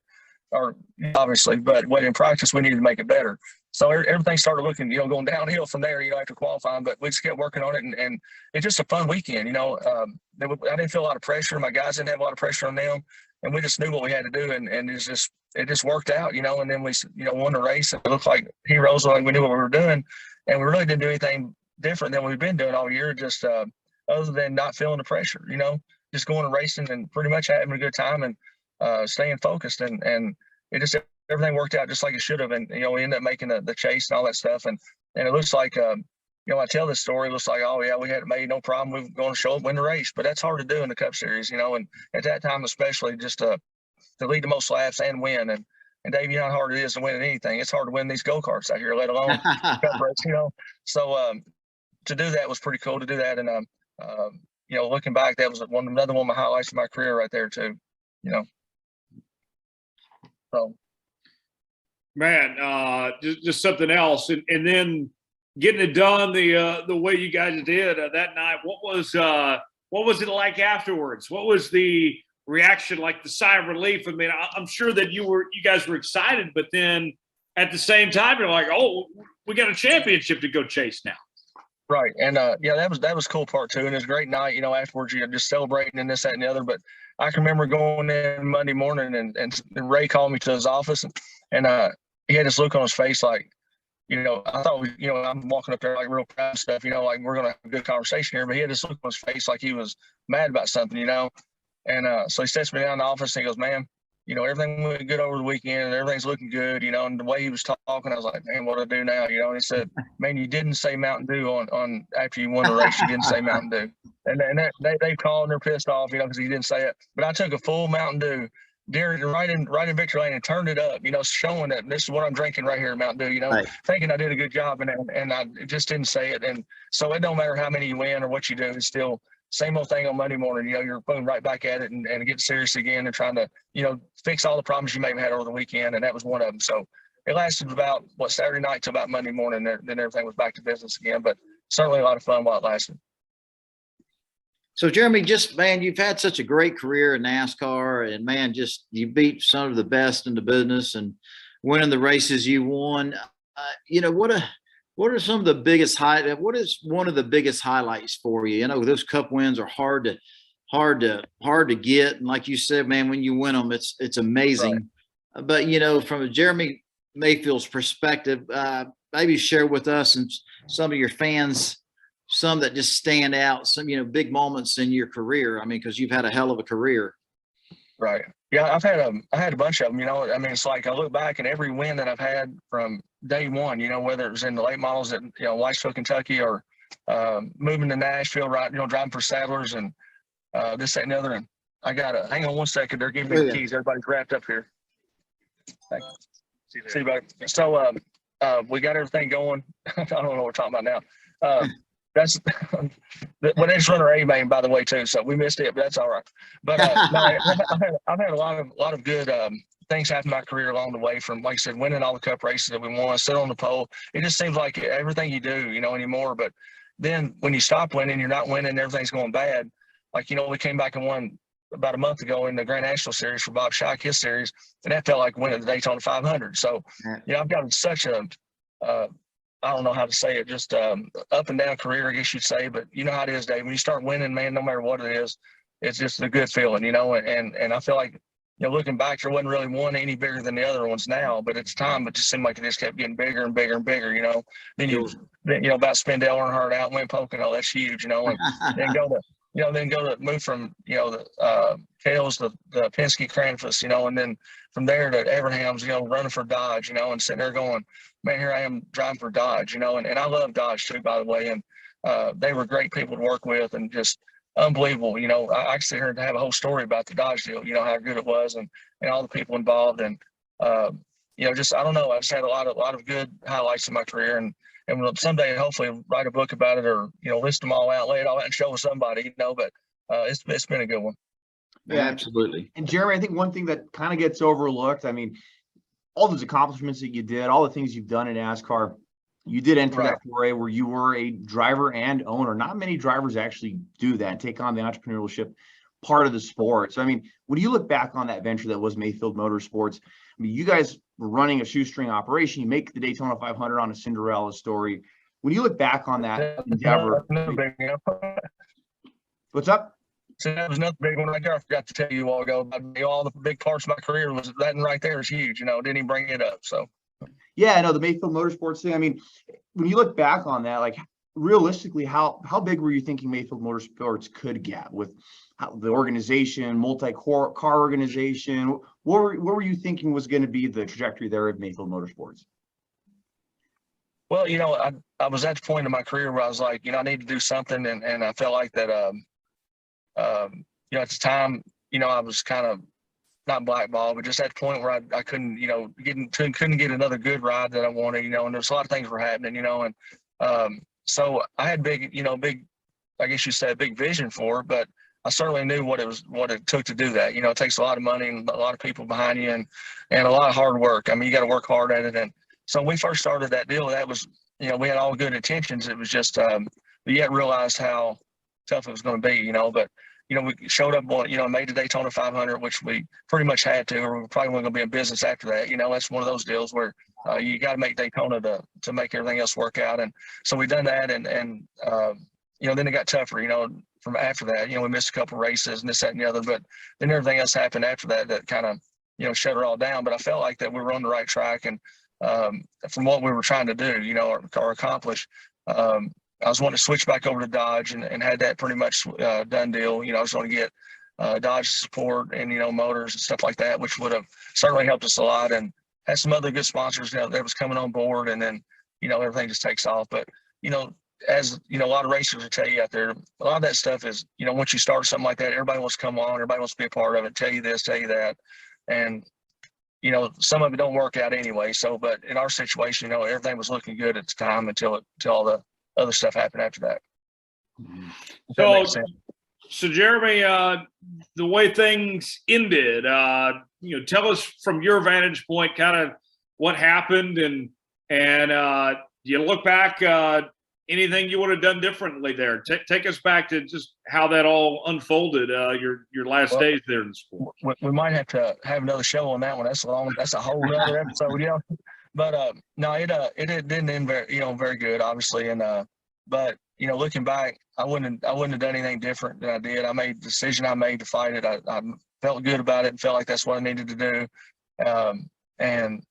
Or obviously, but in practice, we needed to make it better. So everything started looking, going downhill from there, after qualifying, but we just kept working on it. And it's just a fun weekend, I didn't feel a lot of pressure. My guys didn't have a lot of pressure on them. And we just knew what we had to do. And it just worked out, and then we, won the race. And it looked like heroes, like we knew what we were doing. And we really didn't do anything different than we've been doing all year, just other than not feeling the pressure, just going and racing and pretty much having a good time and staying focused. And it just, everything worked out just like it should have. And, we ended up making the Chase and all that stuff. And it looks like, I tell this story, it looks like, oh yeah, we had it made, no problem. We were going to show up, win the race, but that's hard to do in the Cup Series, and at that time, especially just to lead the most laps and win. And Dave, how hard it is to win at anything. It's hard to win these go-karts out here, let alone Cup race, So to do that was pretty cool to do that. And, looking back, that was another one of my highlights of my career right there too, So. Man, just something else. And then getting it done the way you guys did that night, what was it like afterwards? What was the reaction, like the sigh of relief? I mean, I'm sure that you guys were excited, but then at the same time, you're like, oh, we got a championship to go chase now. Right. And that was cool part too. And it was a great night, afterwards, just celebrating and this, that, and the other. But I can remember going in Monday morning and Ray called me to his office and he had this look on his face like, I thought I'm walking up there like real proud and stuff, like we're going to have a good conversation here. But he had this look on his face like he was mad about something, And so he sits me down in the office and he goes, man, everything went good over the weekend and everything's looking good, and the way he was talking, I was like, man, what do I do now? And he said, man, you didn't say Mountain Dew on after you won the race, you didn't say Mountain Dew. And they called and they're pissed off, because he didn't say it. But I took a full Mountain Dew right in victory lane and turned it up, showing that this is what I'm drinking right here at Mountain Dew, right. Thinking I did a good job and I just didn't say it. And so it don't matter how many you win or what you do, it's still same old thing on Monday morning. You're putting right back at it and getting serious again and trying to, fix all the problems you may have had over the weekend. And that was one of them. So it lasted about Saturday night to about Monday morning. Then everything was back to business again, but certainly a lot of fun while it lasted. So Jeremy, man, you've had such a great career in NASCAR, and man, you beat some of the best in the business and winning the races you won. What are some of the biggest what is one of the biggest highlights for you? Those Cup wins are hard to get, and like you said, man, when you win them, it's amazing. Right. But from a Jeremy Mayfield's perspective, maybe share with us and some of your fans some that just stand out, some big moments in your career. I mean, because you've had a hell of a career. Right. Yeah, I had a bunch of them. It's like I look back at every win that I've had from day one. Whether it was in the late models at Whitesville, Kentucky, or moving to Nashville, right, driving for Sadlers and this, that, and the other. And I got to hang on one second. They're giving me the keys. Everybody's wrapped up here. Thank you. See you, buddy. So we got everything going. I don't know what we're talking about now. That's when it's runner A main, by the way, too. So we missed it, but that's all right. But no, I've had a lot of good things happen in my career along the way, from, like I said, winning all the cup races that we won, sit on the pole. It just seems like everything you do, anymore. But then when you stop winning, you're not winning, everything's going bad. Like, we came back and won about a month ago in the Grand National Series for Bob Scheich, his series, and that felt like winning the Daytona 500. So, I've got such a I don't know how to say it, just up and down career, I guess you'd say. But you know how it is, Dave. When you start winning, man, no matter what it is, it's just a good feeling, and I feel like, looking back, there wasn't really one any bigger than the other ones now, but it's time, it just seemed like it just kept getting bigger and bigger and bigger, Then about Spindale, Earnhardt out, win Pocono, that's huge, and then go to move from, the Cale's, the Penske Cranfus, and then from there to Everham's, running for Dodge, and sitting there going, man, here I am driving for Dodge, and I love Dodge too, by the way. And they were great people to work with and just unbelievable. I sit here and have a whole story about the Dodge deal, how good it was and all the people involved. And, just, I don't know, I just had a lot of good highlights in my career, and we'll someday hopefully write a book about it, or, list them all out, lay it all out and show somebody, but it's been a good one. Yeah, absolutely. And Jeremy, I think one thing that kind of gets overlooked, I mean, all those accomplishments that you did, all the things you've done in NASCAR, you did enter that foray where you were a driver and owner. Not many drivers actually do that and take on the entrepreneurship part of the sport. So, I mean, when you look back on that venture that was Mayfield Motorsports, I mean, you guys were running a shoestring operation. You make the Daytona 500 on a Cinderella story. When you look back on that endeavor, what's up? So that was another big one right there. I forgot to tell you a while ago about all the big parts of my career. Was that right there is huge. Didn't even bring it up. So, yeah, I know the Mayfield Motorsports thing. I mean, when you look back on that, like realistically, how big were you thinking Mayfield Motorsports could get with the organization, multi-car organization? What were you thinking was going to be the trajectory there of Mayfield Motorsports? Well, I was at the point in my career where I was like, I need to do something, and I felt like that. At the time, I was kind of not blackballed, but just at the point where I couldn't, couldn't get another good ride that I wanted, and there's a lot of things were happening, and so I had big, I guess you said big vision for it, but I certainly knew what it took to do that. It takes a lot of money and a lot of people behind you and a lot of hard work. I mean, you got to work hard at it. And so when we first started that deal, that was, we had all good intentions. It was just, we hadn't realized how tough it was going to be, but we showed up on, made the Daytona 500, which we pretty much had to, or we probably weren't going to be in business after that. That's one of those deals where you got to make Daytona to make everything else work out. And so we done that, and then it got tougher, from after that. We missed a couple races and this, that, and the other, but then everything else happened after that kind of, shut it all down. But I felt like that we were on the right track, and from what we were trying to do, or accomplish, I was wanting to switch back over to Dodge and had that pretty much done deal. I was going to get Dodge support and, motors and stuff like that, which would have certainly helped us a lot, and had some other good sponsors, that was coming on board, and then, everything just takes off. But, as, a lot of racers will tell you out there, a lot of that stuff is, once you start something like that, everybody wants to come on, everybody wants to be a part of it, tell you this, tell you that. And, some of it don't work out anyway. So, but in our situation, everything was looking good at the time until all the other stuff happened after that. So Jeremy, the way things ended, tell us from your vantage point, kind of what happened, and you look back, anything you would have done differently there? Take us back to just how that all unfolded, your last days there in the sport. We might have to have another show on that one. That's a whole other episode, But no, it didn't end very good, obviously. And but looking back, I wouldn't have done anything different than I did. I made the decision I made to fight it. I felt good about it and felt like that's what I needed to do. And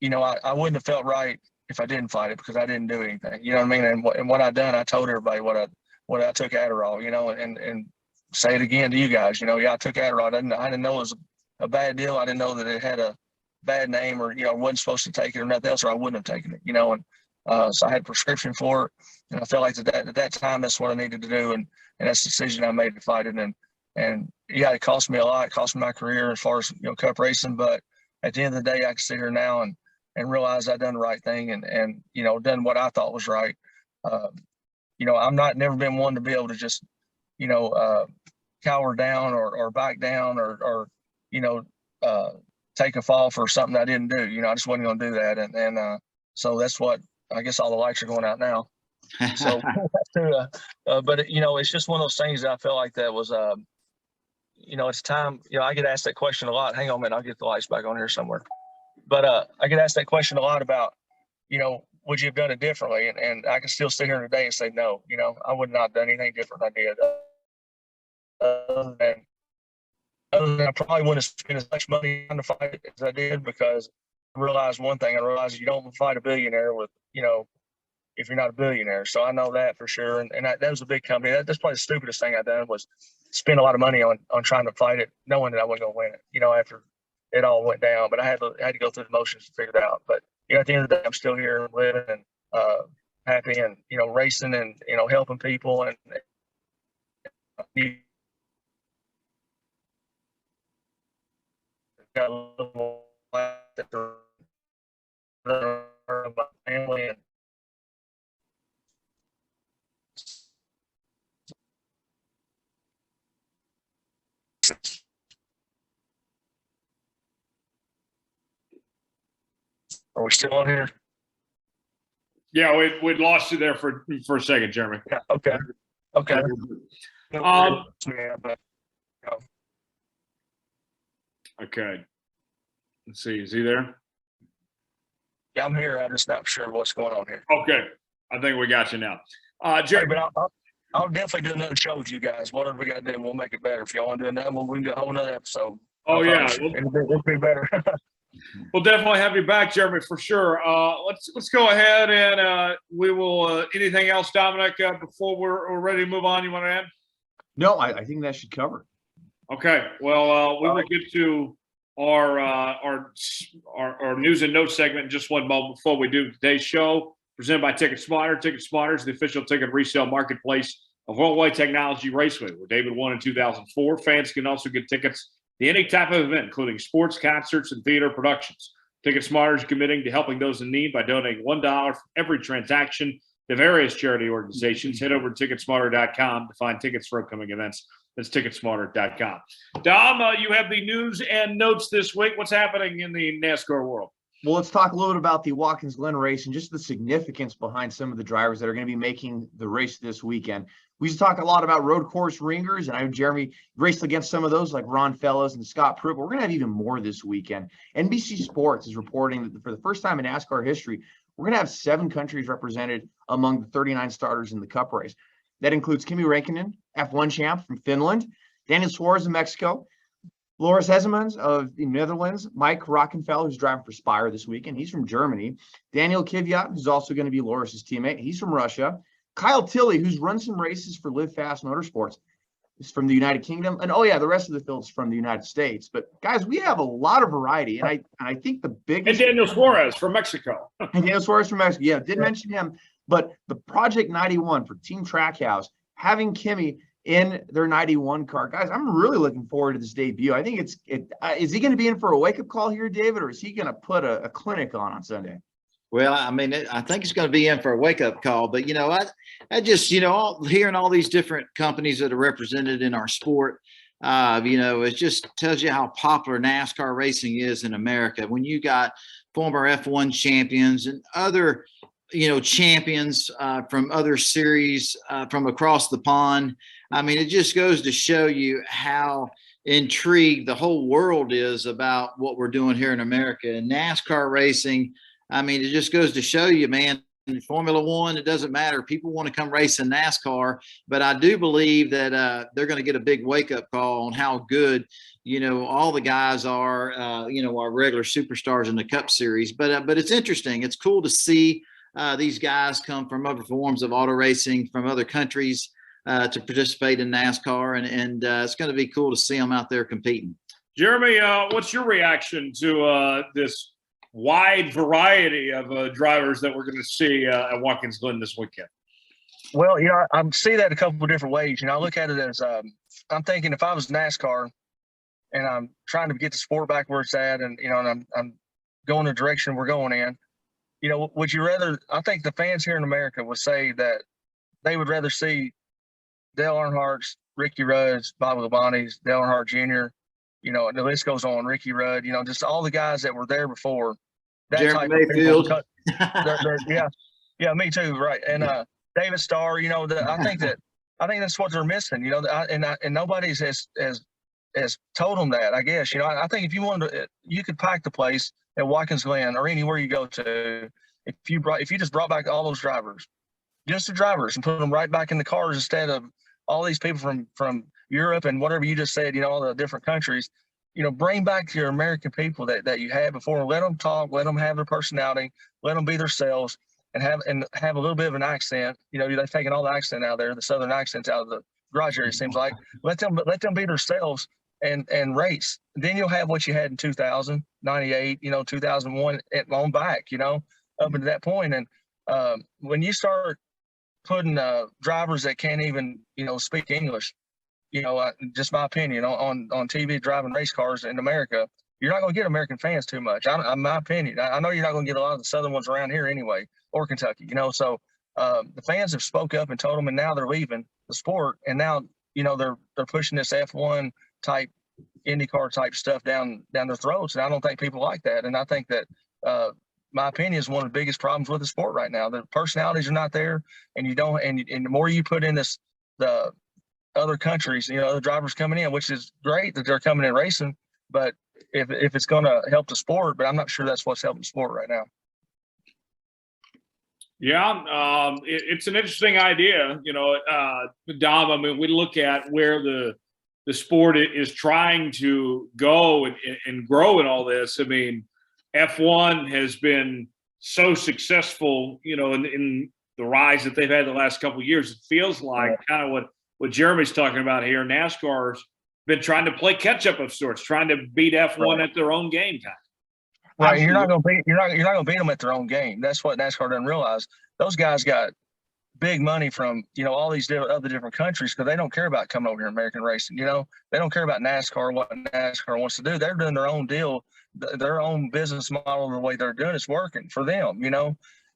I wouldn't have felt right if I didn't fight it, because I didn't do anything. You know what I mean? And what I done, I told everybody what I took Adderall. And say it again to you guys. I took Adderall. I didn't know it was a bad deal. I didn't know that it had a bad name, or wasn't supposed to take it or nothing else, or I wouldn't have taken it. And So I had a prescription for it, and I felt like at that time that's what I needed to do, and that's the decision I made to fight it. And yeah, it cost me a lot. It cost me my career as far as cup racing, but at the end of the day, I can sit here now and realize I done the right thing and done what I thought was right. I'm never been one to be able to just cower down or back down or take a fall for something I didn't do. I just wasn't going to do that. And so that's what, I guess all the lights are going out now. So, but it's just one of those things that I felt like that was, it's time, I get asked that question a lot. Hang on a minute, I'll get the lights back on here somewhere. But I get asked that question a lot about, would you have done it differently? And I can still sit here today and say, no, I would not have done anything different than I did. Other than I probably wouldn't have spent as much money on the fight as I did, because I realized one thing. I realized you don't fight a billionaire with, if you're not a billionaire. So I know that for sure. And that was a big company. That's probably the stupidest thing I've done, was spend a lot of money on trying to fight it, knowing that I wasn't going to win it, after it all went down. But I had to go through the motions to figure it out. But, at the end of the day, I'm still here living and happy and, racing and, helping people. And got a little my family and Are we still on here? Yeah, we lost you there for a second, Jeremy. Yeah. Okay. Okay. Let's see. Is he there? Yeah, I'm here. I'm just not sure what's going on here. Okay. I think we got you now. Hey, Jeremy. but I'll definitely do another show with you guys. Whatever we got to do, we'll make it better. If y'all want to do another one, we can do a whole nother episode. Oh, yeah. It'll be better. We'll definitely have you back, Jeremy, for sure. Let's go ahead and we will. Anything else, Dominic, before we're ready to move on? You want to add? No, I think that should cover. Okay. Well, we will get to our news and notes segment in just one moment before we do today's show, presented by TicketSmarter. TicketSmarter is the official ticket resale marketplace of Worldwide Technology Raceway, where David won in 2004. Fans can also get tickets to any type of event, including sports, concerts, and theater productions. TicketSmarter is committing to helping those in need by donating $1 for every transaction to various charity organizations. Head over to TicketSmarter.com to find tickets for upcoming events. That's TicketSmarter.com. Dom, you have the news and notes this week. What's happening in the NASCAR world? Well, let's talk a little bit about the Watkins Glen race and just the significance behind some of the drivers that are going to be making the race this weekend. We used to talk a lot about road course ringers, and I know Jeremy raced against some of those like Ron Fellows and Scott Pruitt, but we're going to have even more this weekend. NBC Sports is reporting that for the first time in NASCAR history, we're going to have 7 countries represented among the 39 starters in the Cup race. That includes Kimi Räikkönen, F1 champ from Finland, Daniel Suarez of Mexico, Loris Hezemans of the Netherlands, Mike Rockenfeller, who's driving for Spire this weekend. He's from Germany. Daniel Kvyat, who's also going to be Loris's teammate. He's from Russia. Kyle Tilley, who's run some races for Live Fast Motorsports, is from the United Kingdom. And, oh, yeah, the rest of the field's from the United States. But, guys, we have a lot of variety. And I think the biggest – And Daniel Suarez from Mexico. And Daniel Suarez from Mexico. Yeah, did mention him. But the Project 91 for Team Trackhouse, having Kimi in their 91 car. Guys, I'm really looking forward to this debut. I think is he going to be in for a wake-up call here, David, or is he going to put a clinic on Sunday? Well, I mean, I think it's going to be in for a wake-up call. But, I just, hearing all these different companies that are represented in our sport, it just tells you how popular NASCAR racing is in America. When you got former F1 champions and other, champions from other series from across the pond, I mean, it just goes to show you how intrigued the whole world is about what we're doing here in America. And NASCAR racing, I mean, it just goes to show you, man, in Formula One, it doesn't matter. People want to come race in NASCAR, but I do believe that they're going to get a big wake-up call on how good, all the guys are, our regular superstars in the Cup Series. But it's interesting. It's cool to see these guys come from other forms of auto racing, from other countries to participate in NASCAR, and it's going to be cool to see them out there competing. Jeremy, what's your reaction to this wide variety of drivers that we're going to see at Watkins Glen this weekend. Well, I see that a couple of different ways. I look at it as I'm thinking if I was NASCAR and I'm trying to get the sport back where it's at, and and I'm going the direction we're going in. Would you rather? I think the fans here in America would say that they would rather see Dale Earnhardt's, Ricky Rudd's, Bobby Labonte's, Dale Earnhardt Jr. And the list goes on. Ricky Rudd. Just all the guys that were there before. That Jeremy type Mayfield. of people, yeah, me too, right? And David Starr. I think that's what they're missing. And nobody's has told them that. I guess I think if you wanted to, you could pack the place at Watkins Glen or anywhere you go to. If you just brought back all those drivers, just the drivers, and put them right back in the cars instead of all these people from Europe and whatever you just said, all the different countries, bring back your American people that you had before. Let them talk, let them have their personality, let them be themselves, and have a little bit of an accent. They've taken all the accent out of there, the Southern accents out of the garage area, it seems like. Let them be themselves and race. Then you'll have what you had in 2000, 98, 2001 on back, up into that point. And when you start putting drivers that can't even, speak English, just my opinion on TV driving race cars in America, you're not going to get American fans too much. My opinion. I know you're not going to get a lot of the Southern ones around here anyway, or Kentucky, So the fans have spoke up and told them, and now they're leaving the sport, and now they're pushing this F1 type, IndyCar type stuff down their throats, and I don't think people like that. And I think that my opinion is one of the biggest problems with the sport right now. The personalities are not there, and you don't. And the more you put in the other countries, the drivers coming in, which is great that they're coming in racing, but if it's going to help the sport, but I'm not sure that's what's helping the sport right now. Yeah, it's an interesting idea, Dom. I mean, we look at where the sport is trying to go and grow in all this. I mean, F1 has been so successful, in the rise that they've had the last couple of years. It feels like kind of what Jeremy's talking about here. NASCAR's been trying to play catch up of sorts, trying to beat F1 at their own game time. Right, you're not going to beat them at their own game. That's what NASCAR doesn't realize. Those guys got big money from all these other different countries because they don't care about coming over here American racing. They don't care about NASCAR, what NASCAR wants to do. They're doing their own deal, their own business model. The way they're doing it's working for them.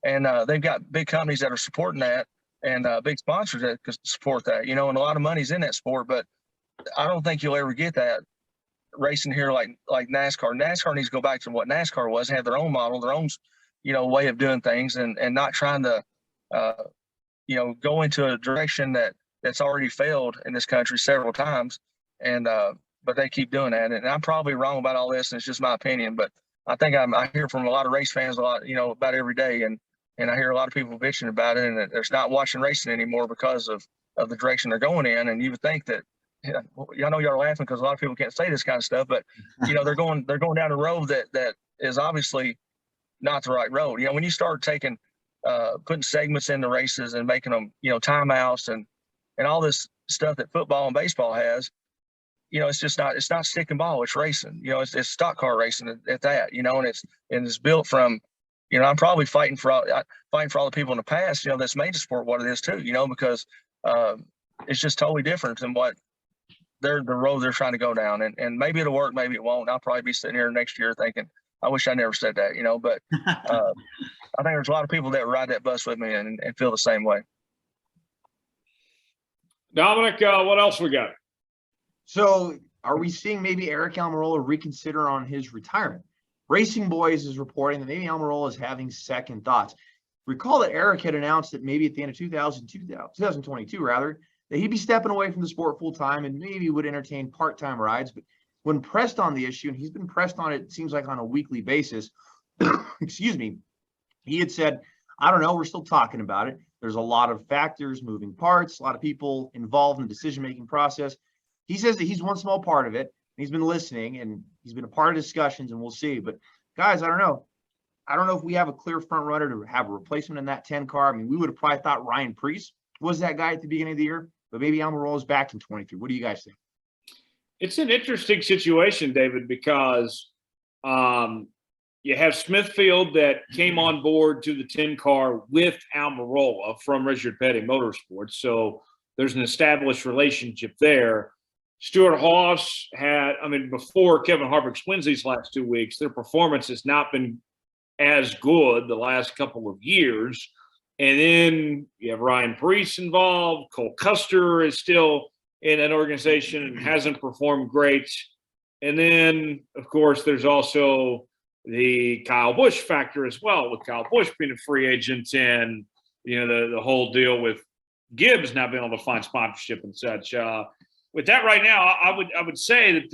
And they've got big companies that are supporting that, and big sponsors that support that. And a lot of money's in that sport, but I don't think you'll ever get that racing here like NASCAR. NASCAR needs to go back to what NASCAR was, have their own model, their own way of doing things, and not trying to go into a direction that's already failed in this country several times. And but they keep doing that, and I'm probably wrong about all this, and it's just my opinion, but I think I hear from a lot of race fans a lot about every day, and I hear a lot of people bitching about it, and they're not watching racing anymore because of the direction they're going in. And you would think that, I know y'all are laughing because a lot of people can't say this kind of stuff, but they're going down a road that is obviously not the right road. When you start taking putting segments in the races and making them timeouts and all this stuff that football and baseball has, it's not stick and ball, it's racing. It's stock car racing at that. And it's built from, I'm probably fighting for all the people in the past that's made the sport what it is too, because it's just totally different than what the road they're trying to go down. And maybe it'll work, maybe it won't. I'll probably be sitting here next year thinking, I wish I never said that, but I think there's a lot of people that ride that bus with me and feel the same way. Dominic, what else we got? So are we seeing maybe Eric Almirola reconsider on his retirement? Racing Boys is reporting that maybe Almirola is having second thoughts. Recall that Eric had announced that maybe at the end of 2022, rather, that he'd be stepping away from the sport full-time and maybe would entertain part-time rides. But when pressed on the issue, and he's been pressed on it seems like on a weekly basis, excuse me, he had said, I don't know, we're still talking about it. There's a lot of factors, moving parts, a lot of people involved in the decision-making process. He says that he's one small part of it. He's been listening, and he's been a part of discussions, and we'll see. But, guys, I don't know. I don't know if we have a clear front runner to have a replacement in that 10 car. I mean, we would have probably thought Ryan Preece was that guy at the beginning of the year, but maybe Almirola's back in 23. What do you guys think? It's an interesting situation, David, because you have Smithfield that came on board to the 10 car with Almirola from Richard Petty Motorsports. So there's an established relationship there. Stuart Haas before Kevin Harvick's wins these last 2 weeks, their performance has not been as good the last couple of years. And then you have Ryan Preece involved. Cole Custer is still in that organization and hasn't performed great. And then, of course, there's also the Kyle Busch factor as well, with Kyle Busch being a free agent and, the whole deal with Gibbs not being able to find sponsorship and such. With that right now, I would say that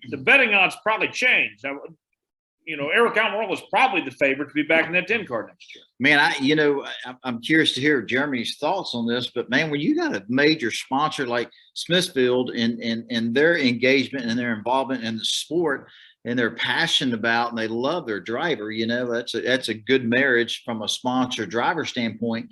the betting odds probably changed. Eric Almirola is probably the favorite to be back in that 10 car next year. Man, I'm curious to hear Jeremy's thoughts on this, but man, when you got a major sponsor like Smithfield and their engagement and their involvement in the sport and they're passionate about and they love their driver, that's a good marriage from a sponsor driver standpoint.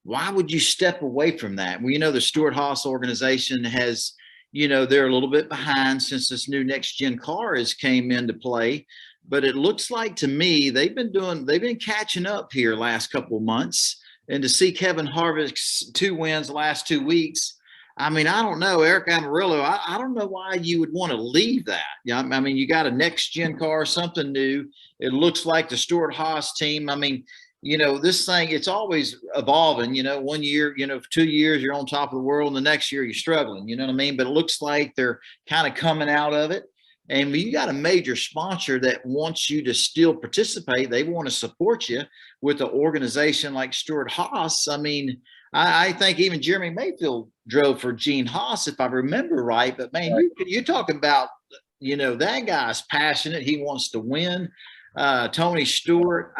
Why would you step away from that? Well, the Stuart Haas organization has, they're a little bit behind since this new next gen car has came into play. But it looks like to me they've been catching up here last couple of months. And to see Kevin Harvick's 2 wins the last 2 weeks, I don't know, Eric Almirola, I don't know why you would want to leave that. You got a next gen car, something new. It looks like the Stuart Haas team. This thing, it's always evolving. 1 year, 2 years, you're on top of the world, and the next year you're struggling. You know what I mean? But it looks like they're kind of coming out of it. And you got a major sponsor that wants you to still participate. They want to support you with an organization like Stuart Haas. I think even Jeremy Mayfield drove for Gene Haas, if I remember right. But, man, you're talking about, that guy's passionate. He wants to win. Tony Stewart.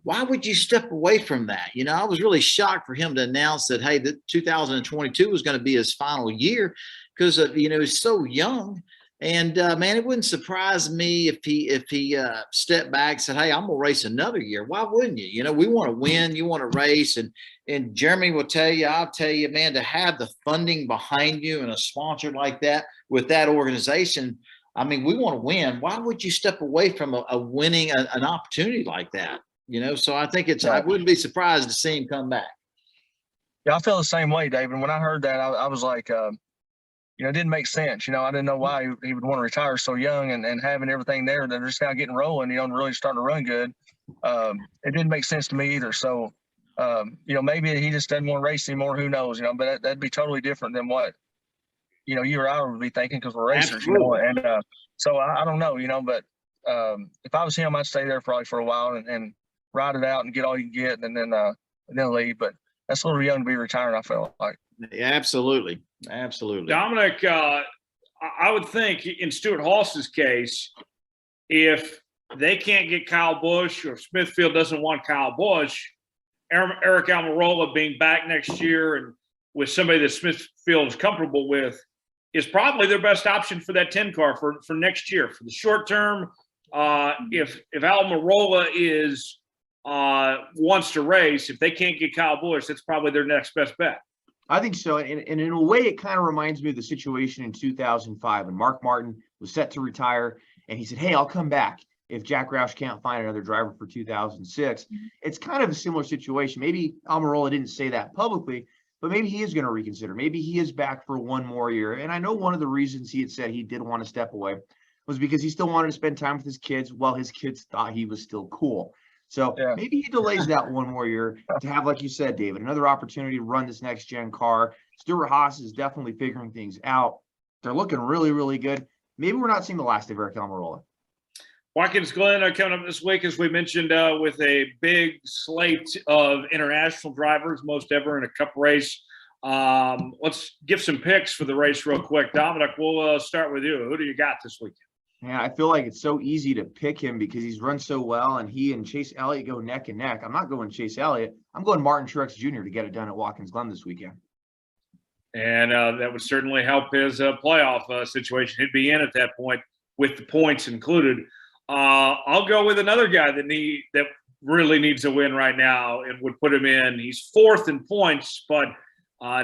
Why would you step away from that? I was really shocked for him to announce that, hey, that 2022 was going to be his final year because, he's so young. And man, it wouldn't surprise me if he stepped back and said, hey, I'm gonna race another year. Why wouldn't you? We want to win, you want to race, and Jeremy will tell you, I'll tell you, man, to have the funding behind you and a sponsor like that with that organization, we want to win. Why would you step away from a winning an opportunity like that? So I think I wouldn't be surprised to see him come back. Yeah, I feel the same way, David. When I heard that, I was like, it didn't make sense. I didn't know why he would want to retire so young and having everything there. They're just now getting rolling, and really starting to run good. It didn't make sense to me either. So, maybe he just doesn't want to race anymore. Who knows? But that'd be totally different than what, you or I would be thinking because we're racers. And so I don't know. But if I was him, I'd stay there probably for a while and ride it out and get all you can get, and then leave. But that's a little young to be retiring, I feel like. Yeah, absolutely. Dominic, I would think in Stuart Haas's case, if they can't get Kyle Busch or Smithfield doesn't want Kyle Busch, Eric Almirola being back next year and with somebody that Smithfield is comfortable with is probably their best option for that 10 car for next year. For the short term, if Almirola wants to race, if they can't get Kyle Busch, that's probably their next best bet. I think so. And in a way, it kind of reminds me of the situation in 2005 when Mark Martin was set to retire. And he said, hey, I'll come back if Jack Roush can't find another driver for 2006. It's kind of a similar situation. Maybe Almirola didn't say that publicly, but maybe he is going to reconsider. Maybe he is back for one more year. And I know one of the reasons he had said he did want to step away was because he still wanted to spend time with his kids while his kids thought he was still cool. So maybe he delays that one more year to have, like you said, David, another opportunity to run this next gen car. Stuart Haas is definitely figuring things out. They're looking really, really good. Maybe we're not seeing the last of Eric Almirola. Watkins Glen coming up this week, as we mentioned, with a big slate of international drivers, most ever in a cup race. Let's give some picks for the race real quick. Dominic, we'll start with you. Who do you got this weekend? Man, I feel like it's so easy to pick him because he's run so well, and he and Chase Elliott go neck and neck. I'm not going Chase Elliott. I'm going Martin Truex Jr. to get it done at Watkins Glen this weekend. And that would certainly help his playoff situation. He'd be in at that point with the points included. I'll go with another guy that really needs a win right now and would put him in. He's fourth in points, but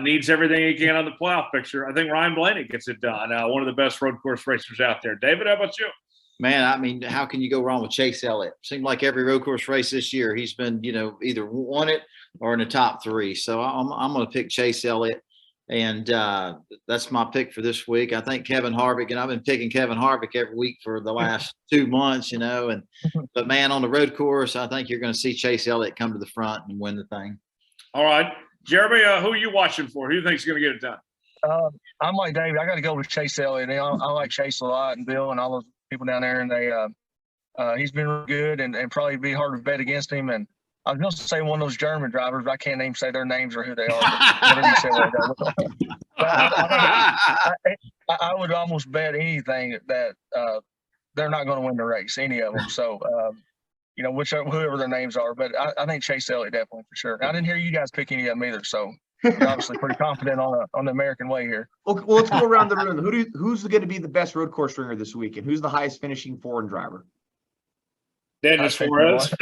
needs everything he can on the playoff picture. I think Ryan Blaney gets it done. One of the best road course racers out there. David, how about you? Man, I mean, how can you go wrong with Chase Elliott? Seemed like every road course race this year, he's been, either won it or in the top three. So I'm going to pick Chase Elliott, and that's my pick for this week. I think Kevin Harvick, and I've been picking Kevin Harvick every week for the last 2 months, but man, on the road course, I think you're going to see Chase Elliott come to the front and win the thing. All right, Jeremy, who are you watching for? Who do you think is going to get it done? I'm like David. I got to go with Chase Elliott. I like Chase a lot, and Bill and all those people down there, and he's been really good, and probably be hard to bet against him. And I was going to say one of those German drivers, but I can't even say their names or who they are. I would almost bet anything that they're not going to win the race, any of them. So, whoever their names are. But I think Chase Elliott definitely for sure. I didn't hear you guys pick any of them either, so you're obviously pretty confident on the American way here. Well, let's go around the room. Who's going to be the best road course ringer this week, and who's the highest finishing foreign driver? Dennis Suarez.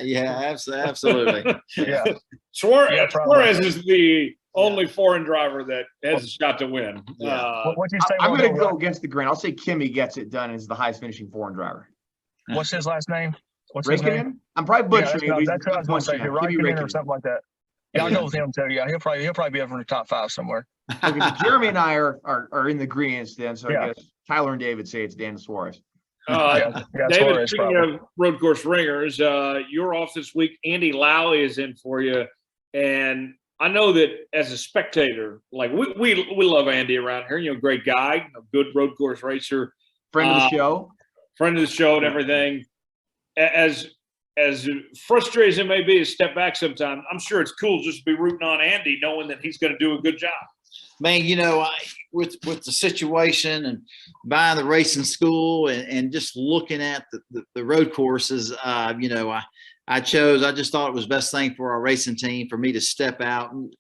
Yeah, absolutely. Yeah. Suarez is the only foreign driver that has a shot to win. Yeah. What'd you say? I'm going to go against the grain. I'll say Kimmy gets it done as the highest finishing foreign driver. What's his last name? What's his name? I'm probably butchering it. That's what I was going to say. Raikkonen or something like that. Yeah, I'll go with him too. Yeah, he'll probably be over in the top 5 somewhere. Okay, Jeremy and I are in the agreement then. So I guess Tyler and David say it's Dan Suarez. David, Suarez, speaking of road course ringers, you're off this week. Andy Lally is in for you, and I know that as a spectator, like we love Andy around here. Great guy, a good road course racer, Friend of the show, and everything. As frustrating as it may be to step back sometimes, I'm sure it's cool just to be rooting on Andy, knowing that he's going to do a good job. Man, with the situation and buying the racing school and just looking at the road courses, I just thought it was the best thing for our racing team for me to step out and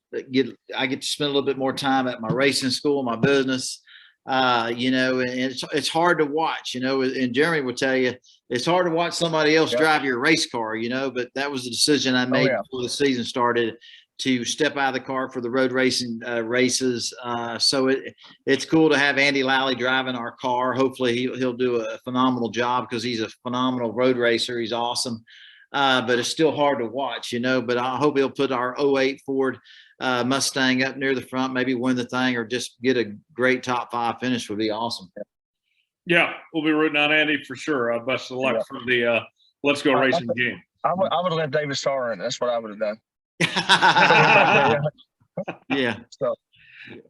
I get to spend a little bit more time at my racing school, my business. And it's hard to watch, and Jeremy will tell you, it's hard to watch somebody else drive your race car, but that was the decision I made before the season started to step out of the car for the road racing races. So it's cool to have Andy Lally driving our car. Hopefully he'll do a phenomenal job because he's a phenomenal road racer. He's awesome. But it's still hard to watch, but I hope he'll put our 08 Ford Mustang up near the front, maybe win the thing or just get a great top 5 finish would be awesome. Yeah, we'll be rooting on Andy for sure. Best of luck for the Let's Go Racing game. I would have left David Starr in. That's what I would have done. Yeah. So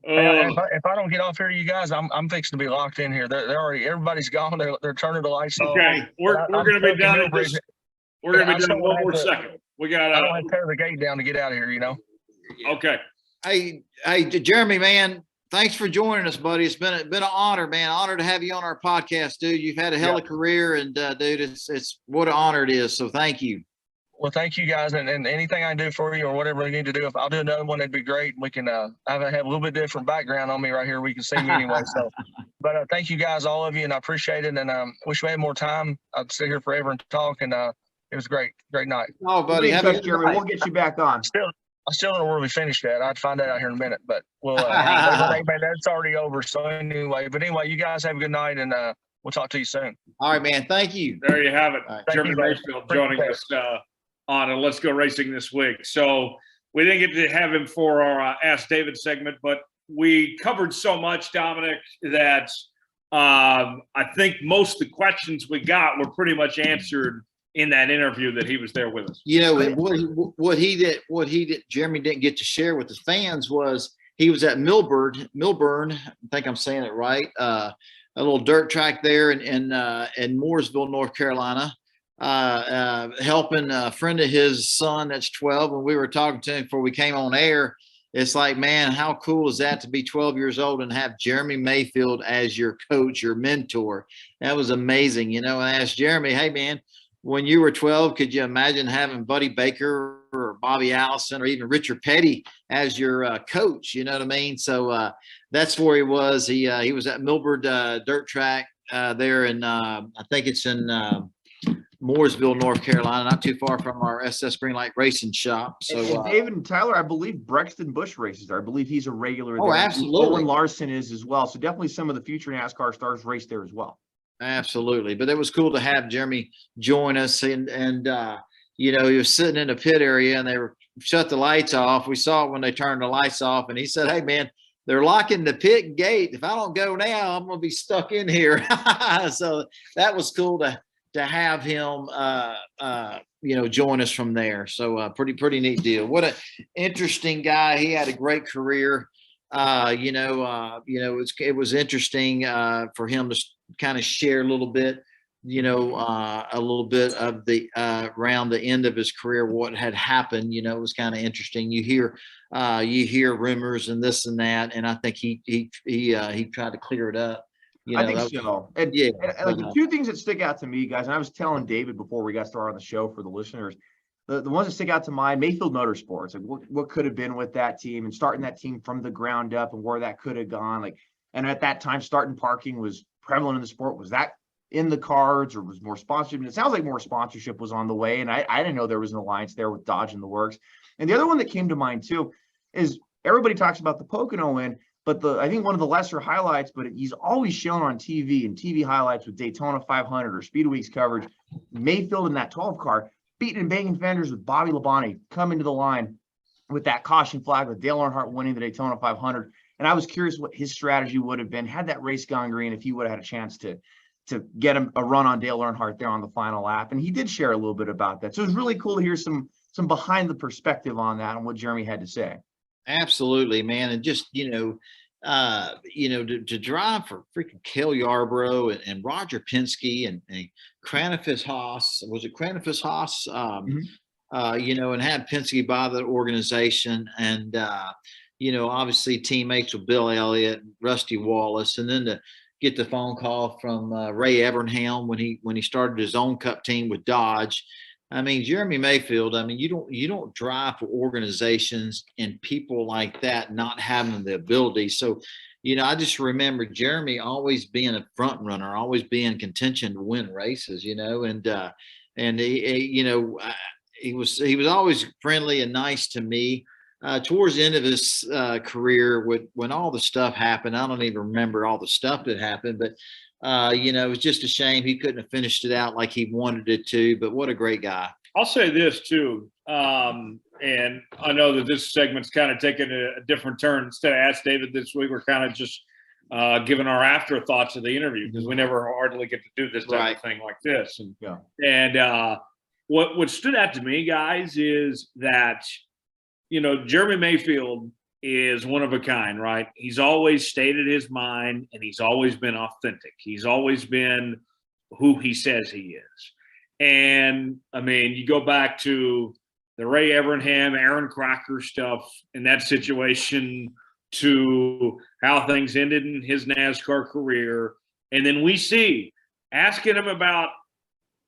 if I don't get off here, you guys, I'm fixing to be locked in here. They're already, everybody's gone. They're turning the lights off. Okay, we're going to be down at this. We're going to be down one more second. We got. I don't have to tear the gate down to get out of here. Okay. Hey, Jeremy, man, thanks for joining us, buddy. It's been an honor, man. Honor to have you on our podcast, dude. You've had a hell of a career, and dude, it's what an honor it is. So thank you. Well, thank you guys, and anything I can do for you or whatever you need to do. If I'll do another one, that'd be great. We can I have a little bit different background on me right here. We can see me anyway. So, but thank you guys, all of you, and I appreciate it. And wish we had more time. I'd sit here forever and talk, and it was great night. Oh, buddy, we'll get you back on. I still don't know where we finished at. I'd find that out here in a minute, but we'll. That's already over. So anyway, you guys have a good night, and we'll talk to you soon. All right, man. Thank you. There you have it. Right. Jeremy Mayfield joining us on Let's Go Racing this week. So we didn't get to have him for our Ask David segment, but we covered so much, Dominic, that I think most of the questions we got were pretty much answered in that interview that he was there with us. What he did, Jeremy didn't get to share with his fans was he was at Milburn, I think I'm saying it right, a little dirt track there in Mooresville, North Carolina, helping a friend of his son that's 12. When we were talking to him before we came on air, it's like, man, how cool is that to be 12 years old and have Jeremy Mayfield as your coach, your mentor? That was amazing. And I asked Jeremy, hey, man, when you were 12, could you imagine having Buddy Baker or Bobby Allison or even Richard Petty as your coach? You know what I mean? So that's where he was. He was at Milburn dirt track there, and I think it's in Mooresville, North Carolina, not too far from our SS Greenlight Racing shop. So and David and Tyler, I believe Brexton Bush races there. I believe he's a regular there. Absolutely. Owen Larson is as well. So definitely some of the future NASCAR stars race there as well. Absolutely. But it was cool to have Jeremy join us. And he was sitting in the pit area and they were shut the lights off. We saw it when they turned the lights off. And he said, "Hey, man, they're locking the pit gate. If I don't go now, I'm going to be stuck in here." So that was cool to have him, join us from there. So pretty neat deal. What an interesting guy. He had a great career. It was interesting for him to kind of share a little bit of the around the end of his career, what had happened. It was kind of interesting. You hear rumors and this and that, and I think he tried to clear it up. I think so. And like the two things that stick out to me, guys, and I was telling David before we got started on the show for the listeners, the ones that stick out to mind, Mayfield Motorsports, like what could have been with that team and starting that team from the ground up and where that could have gone. Like, and at that time, starting parking was prevalent in the sport. Was that in the cards, or was more sponsorship? And it sounds like more sponsorship was on the way. And I didn't know there was an alliance there with Dodge in the works. And the other one that came to mind too is everybody talks about the Pocono win, but I think one of the lesser highlights, but he's always shown on TV and TV highlights with Daytona 500 or Speed Weeks coverage, Mayfield in that 12 car, beating and banging fenders with Bobby Labonte coming to the line with that caution flag with Dale Earnhardt winning the Daytona 500. And I was curious what his strategy would have been had that race gone green, if he would have had a chance to get him a run on Dale Earnhardt there on the final lap. And he did share a little bit about that. So it was really cool to hear some behind the perspective on that and what Jeremy had to say. Absolutely, man. And just, to drive for freaking Cale Yarborough and Roger Penske and Cranafis Haas, was it Cranafis Haas? And had Penske buy the organization and, obviously teammates with Bill Elliott, Rusty Wallace, and then to get the phone call from Ray Evernham when he started his own Cup team with Dodge. I mean, Jeremy Mayfield, you don't drive for organizations and people like that not having the ability. So, I just remember Jeremy always being a front runner, always being in contention to win races, and he was always friendly and nice to me. Towards the end of his career, when all the stuff happened, I don't even remember all the stuff that happened, but it was just a shame he couldn't have finished it out like he wanted it to. But what a great guy! I'll say this too, and I know that this segment's kind of taken a different turn. Instead of Ask David this week, we're kind of just giving our afterthoughts of the interview because we never hardly get to do this type of thing like this. And what stood out to me, guys, is that Jeremy Mayfield is one of a kind, right? He's always stated his mind and he's always been authentic. He's always been who he says he is. And you go back to the Ray Evernham, Aaron Crocker stuff in that situation to how things ended in his NASCAR career. And then we see asking him about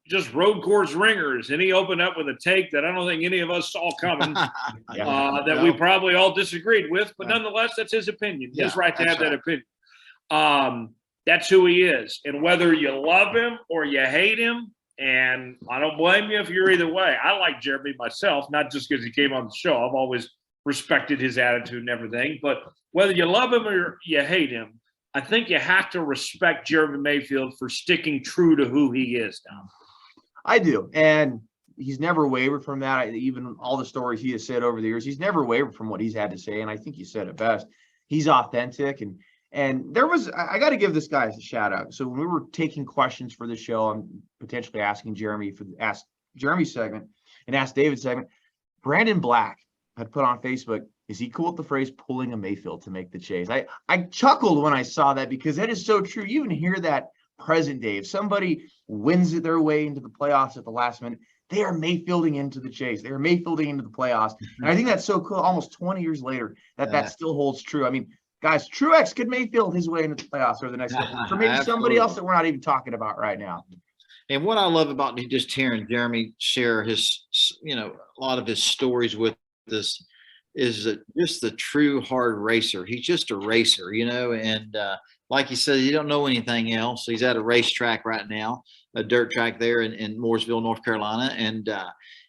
just road course ringers, and he opened up with a take that I don't think any of us saw coming, that we probably all disagreed with, but nonetheless, that's his opinion. His right to have that opinion. That's who he is. And whether you love him or you hate him, and I don't blame you if you're either way. I like Jeremy myself, not just because he came on the show. I've always respected his attitude and everything, but whether you love him or you hate him, I think you have to respect Jeremy Mayfield for sticking true to who he is now. I do. And he's never wavered from that. Even all the stories he has said over the years, he's never wavered from what he's had to say. And I think you said it best. He's authentic. And there was, I got to give this guy a shout out. So when we were taking questions for the show, I'm potentially asking Jeremy for the Ask Jeremy segment and Ask David segment. Brandon Black had put on Facebook, is he cool with the phrase pulling a Mayfield to make the chase? I chuckled when I saw that because that is so true. You even hear that present day. If somebody wins their way into the playoffs at the last minute, they are Mayfielding into the chase. They are Mayfielding into the playoffs. And I think that's so cool. Almost 20 years later, that still holds true. I mean, guys, Truex could Mayfield his way into the playoffs over the next couple for maybe somebody else that we're not even talking about right now. And what I love about just hearing Jeremy share his, a lot of his stories with us, just the true hard racer. He's just a racer, and like he said, he don't know anything else. He's at a racetrack right now, a dirt track there in Mooresville, North Carolina. And,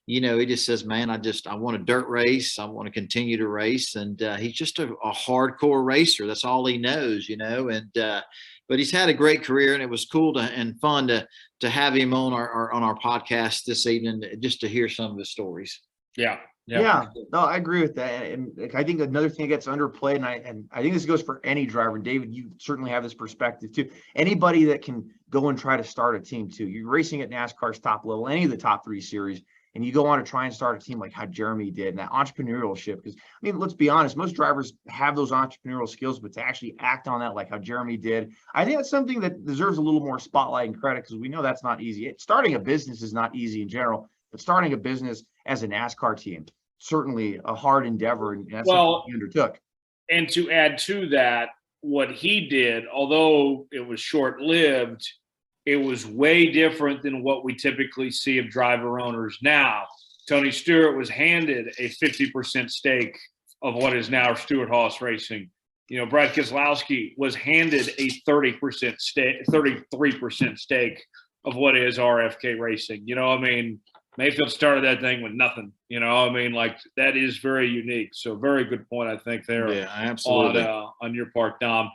he just says, man, I want a dirt race. I want to continue to race. And he's just a hardcore racer. That's all he knows, but he's had a great career, and it was cool and fun to have him on our podcast this evening, just to hear some of the stories. Yeah. Yeah, no, I agree with that. And I think another thing that gets underplayed, and I think this goes for any driver, and David, you certainly have this perspective too. Anybody that can go and try to start a team too. You're racing at NASCAR's top level, any of the top 3 series, and you go on to try and start a team like how Jeremy did, and that entrepreneurship. Because, let's be honest, most drivers have those entrepreneurial skills, but to actually act on that like how Jeremy did, I think that's something that deserves a little more spotlight and credit, because we know that's not easy. Starting a business is not easy in general, but starting a business as a NASCAR team, certainly a hard endeavor, and that's something he undertook. And to add to that, what he did, although it was short-lived, it was way different than what we typically see of driver owners now. Tony Stewart was handed a 50% stake of what is now Stewart-Haas Racing. Brad Keselowski was handed a 33% stake of what is RFK Racing. Mayfield started that thing with nothing, that is very unique. So very good point, I think, there. Yeah, absolutely. On your part, Dom.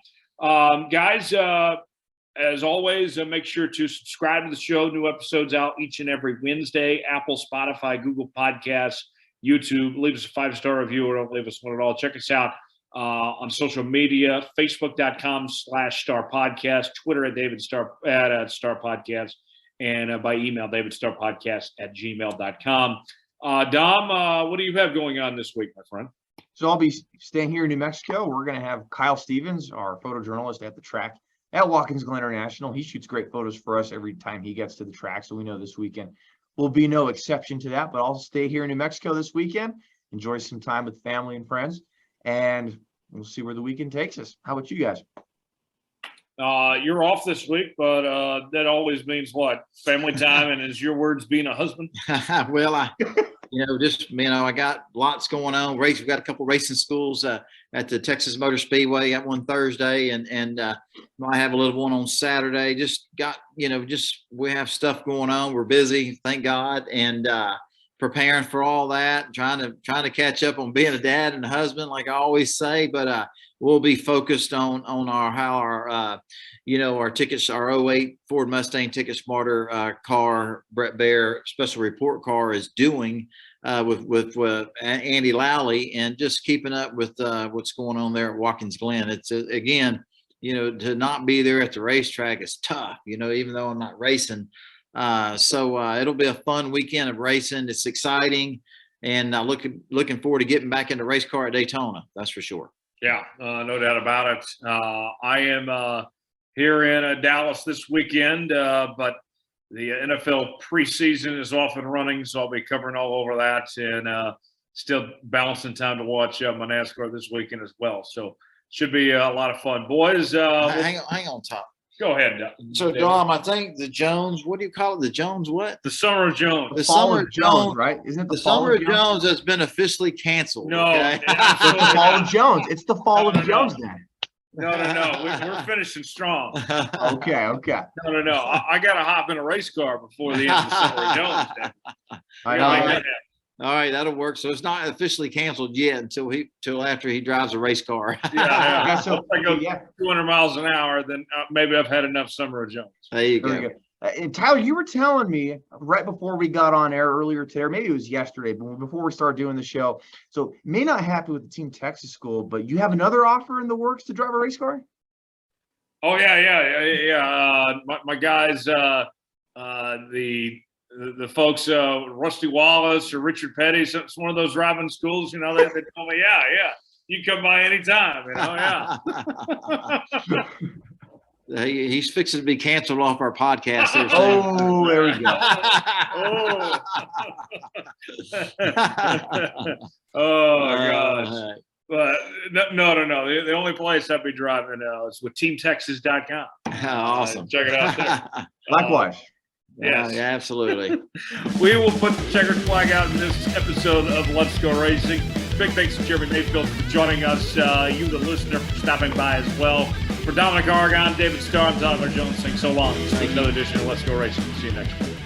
Guys, as always, make sure to subscribe to the show. New episodes out each and every Wednesday. Apple, Spotify, Google Podcasts, YouTube. Leave us a 5-star review, or don't leave us one at all. Check us out on social media, facebook.com/Star Podcast, Twitter at David Starr at Star Podcast, and by email, davidstarpodcast@gmail.com. Dom, what do you have going on this week, my friend? So I'll be staying here in New Mexico. We're going to have Kyle Stevens, our photojournalist, at the track at Watkins Glen International. He shoots great photos for us every time he gets to the track, so we know this weekend will be no exception to that. But I'll stay here in New Mexico this weekend, enjoy some time with family and friends, and we'll see where the weekend takes us. How about you guys? You're off this week, but that always means what? Family time, and is your words being a husband? Well, I got lots going on. We've got a couple racing schools at the Texas Motor Speedway. Got one Thursday, and I have a little one on Saturday. We have stuff going on. We're busy, thank God, and preparing for all that. Trying to catch up on being a dad and a husband, like I always say. But we'll be focused on our tickets, our 08 Ford Mustang TicketSmarter car, Brett Baer special report car is doing with Andy Lally, and just keeping up with what's going on there at Watkins Glen. It's again, to not be there at the racetrack is tough, even though I'm not racing. So it'll be a fun weekend of racing. It's exciting, and looking forward to getting back in the race car at Daytona. That's for sure. Yeah, no doubt about it. I am here in Dallas this weekend, but the NFL preseason is off and running, so I'll be covering all over that, and still balancing time to watch my NASCAR this weekend as well. So should be a lot of fun. Boys, hang on, Tom. Go ahead. So, Dom, I think the Jones, what do you call it? The Jones what? The Summer of Jones. The Summer of Jones, right? Isn't it the Summer of Jones has been officially canceled? No. Okay? It's the Fall of Jones. It's the Fall of Jones then. No. We're finishing strong. Okay. No. I got to hop in a race car before the end of the Summer of Jones. I know. All right, that'll work. So it's not officially canceled yet until after he drives a race car. Yeah. So if I go 200 miles an hour, then maybe I've had enough Summer of Jones. There you go. And Tyler, you were telling me right before we got on air earlier today, or maybe it was yesterday, but before we started doing the show. So may not happy with the Team Texas School, but you have another offer in the works to drive a race car? Oh yeah. My guys, the folks, Rusty Wallace or Richard Petty, it's one of those driving schools, they told me, yeah, you can come by anytime, yeah. He's fixing to be canceled off our podcast. Oh, there we go. Oh gosh. But no. The only place I'd be driving is with TeamTexas.com. Awesome. Check it out there. Likewise. Yes. Yeah, absolutely. We will put the checkered flag out in this episode of Let's Go Racing. Big thanks to Jeremy Mayfield for joining us. You, the listener, for stopping by as well. For Dominic, Aragon, David Starr, and Tyler Jones, saying so long. This is another edition of Let's Go Racing. See you next week.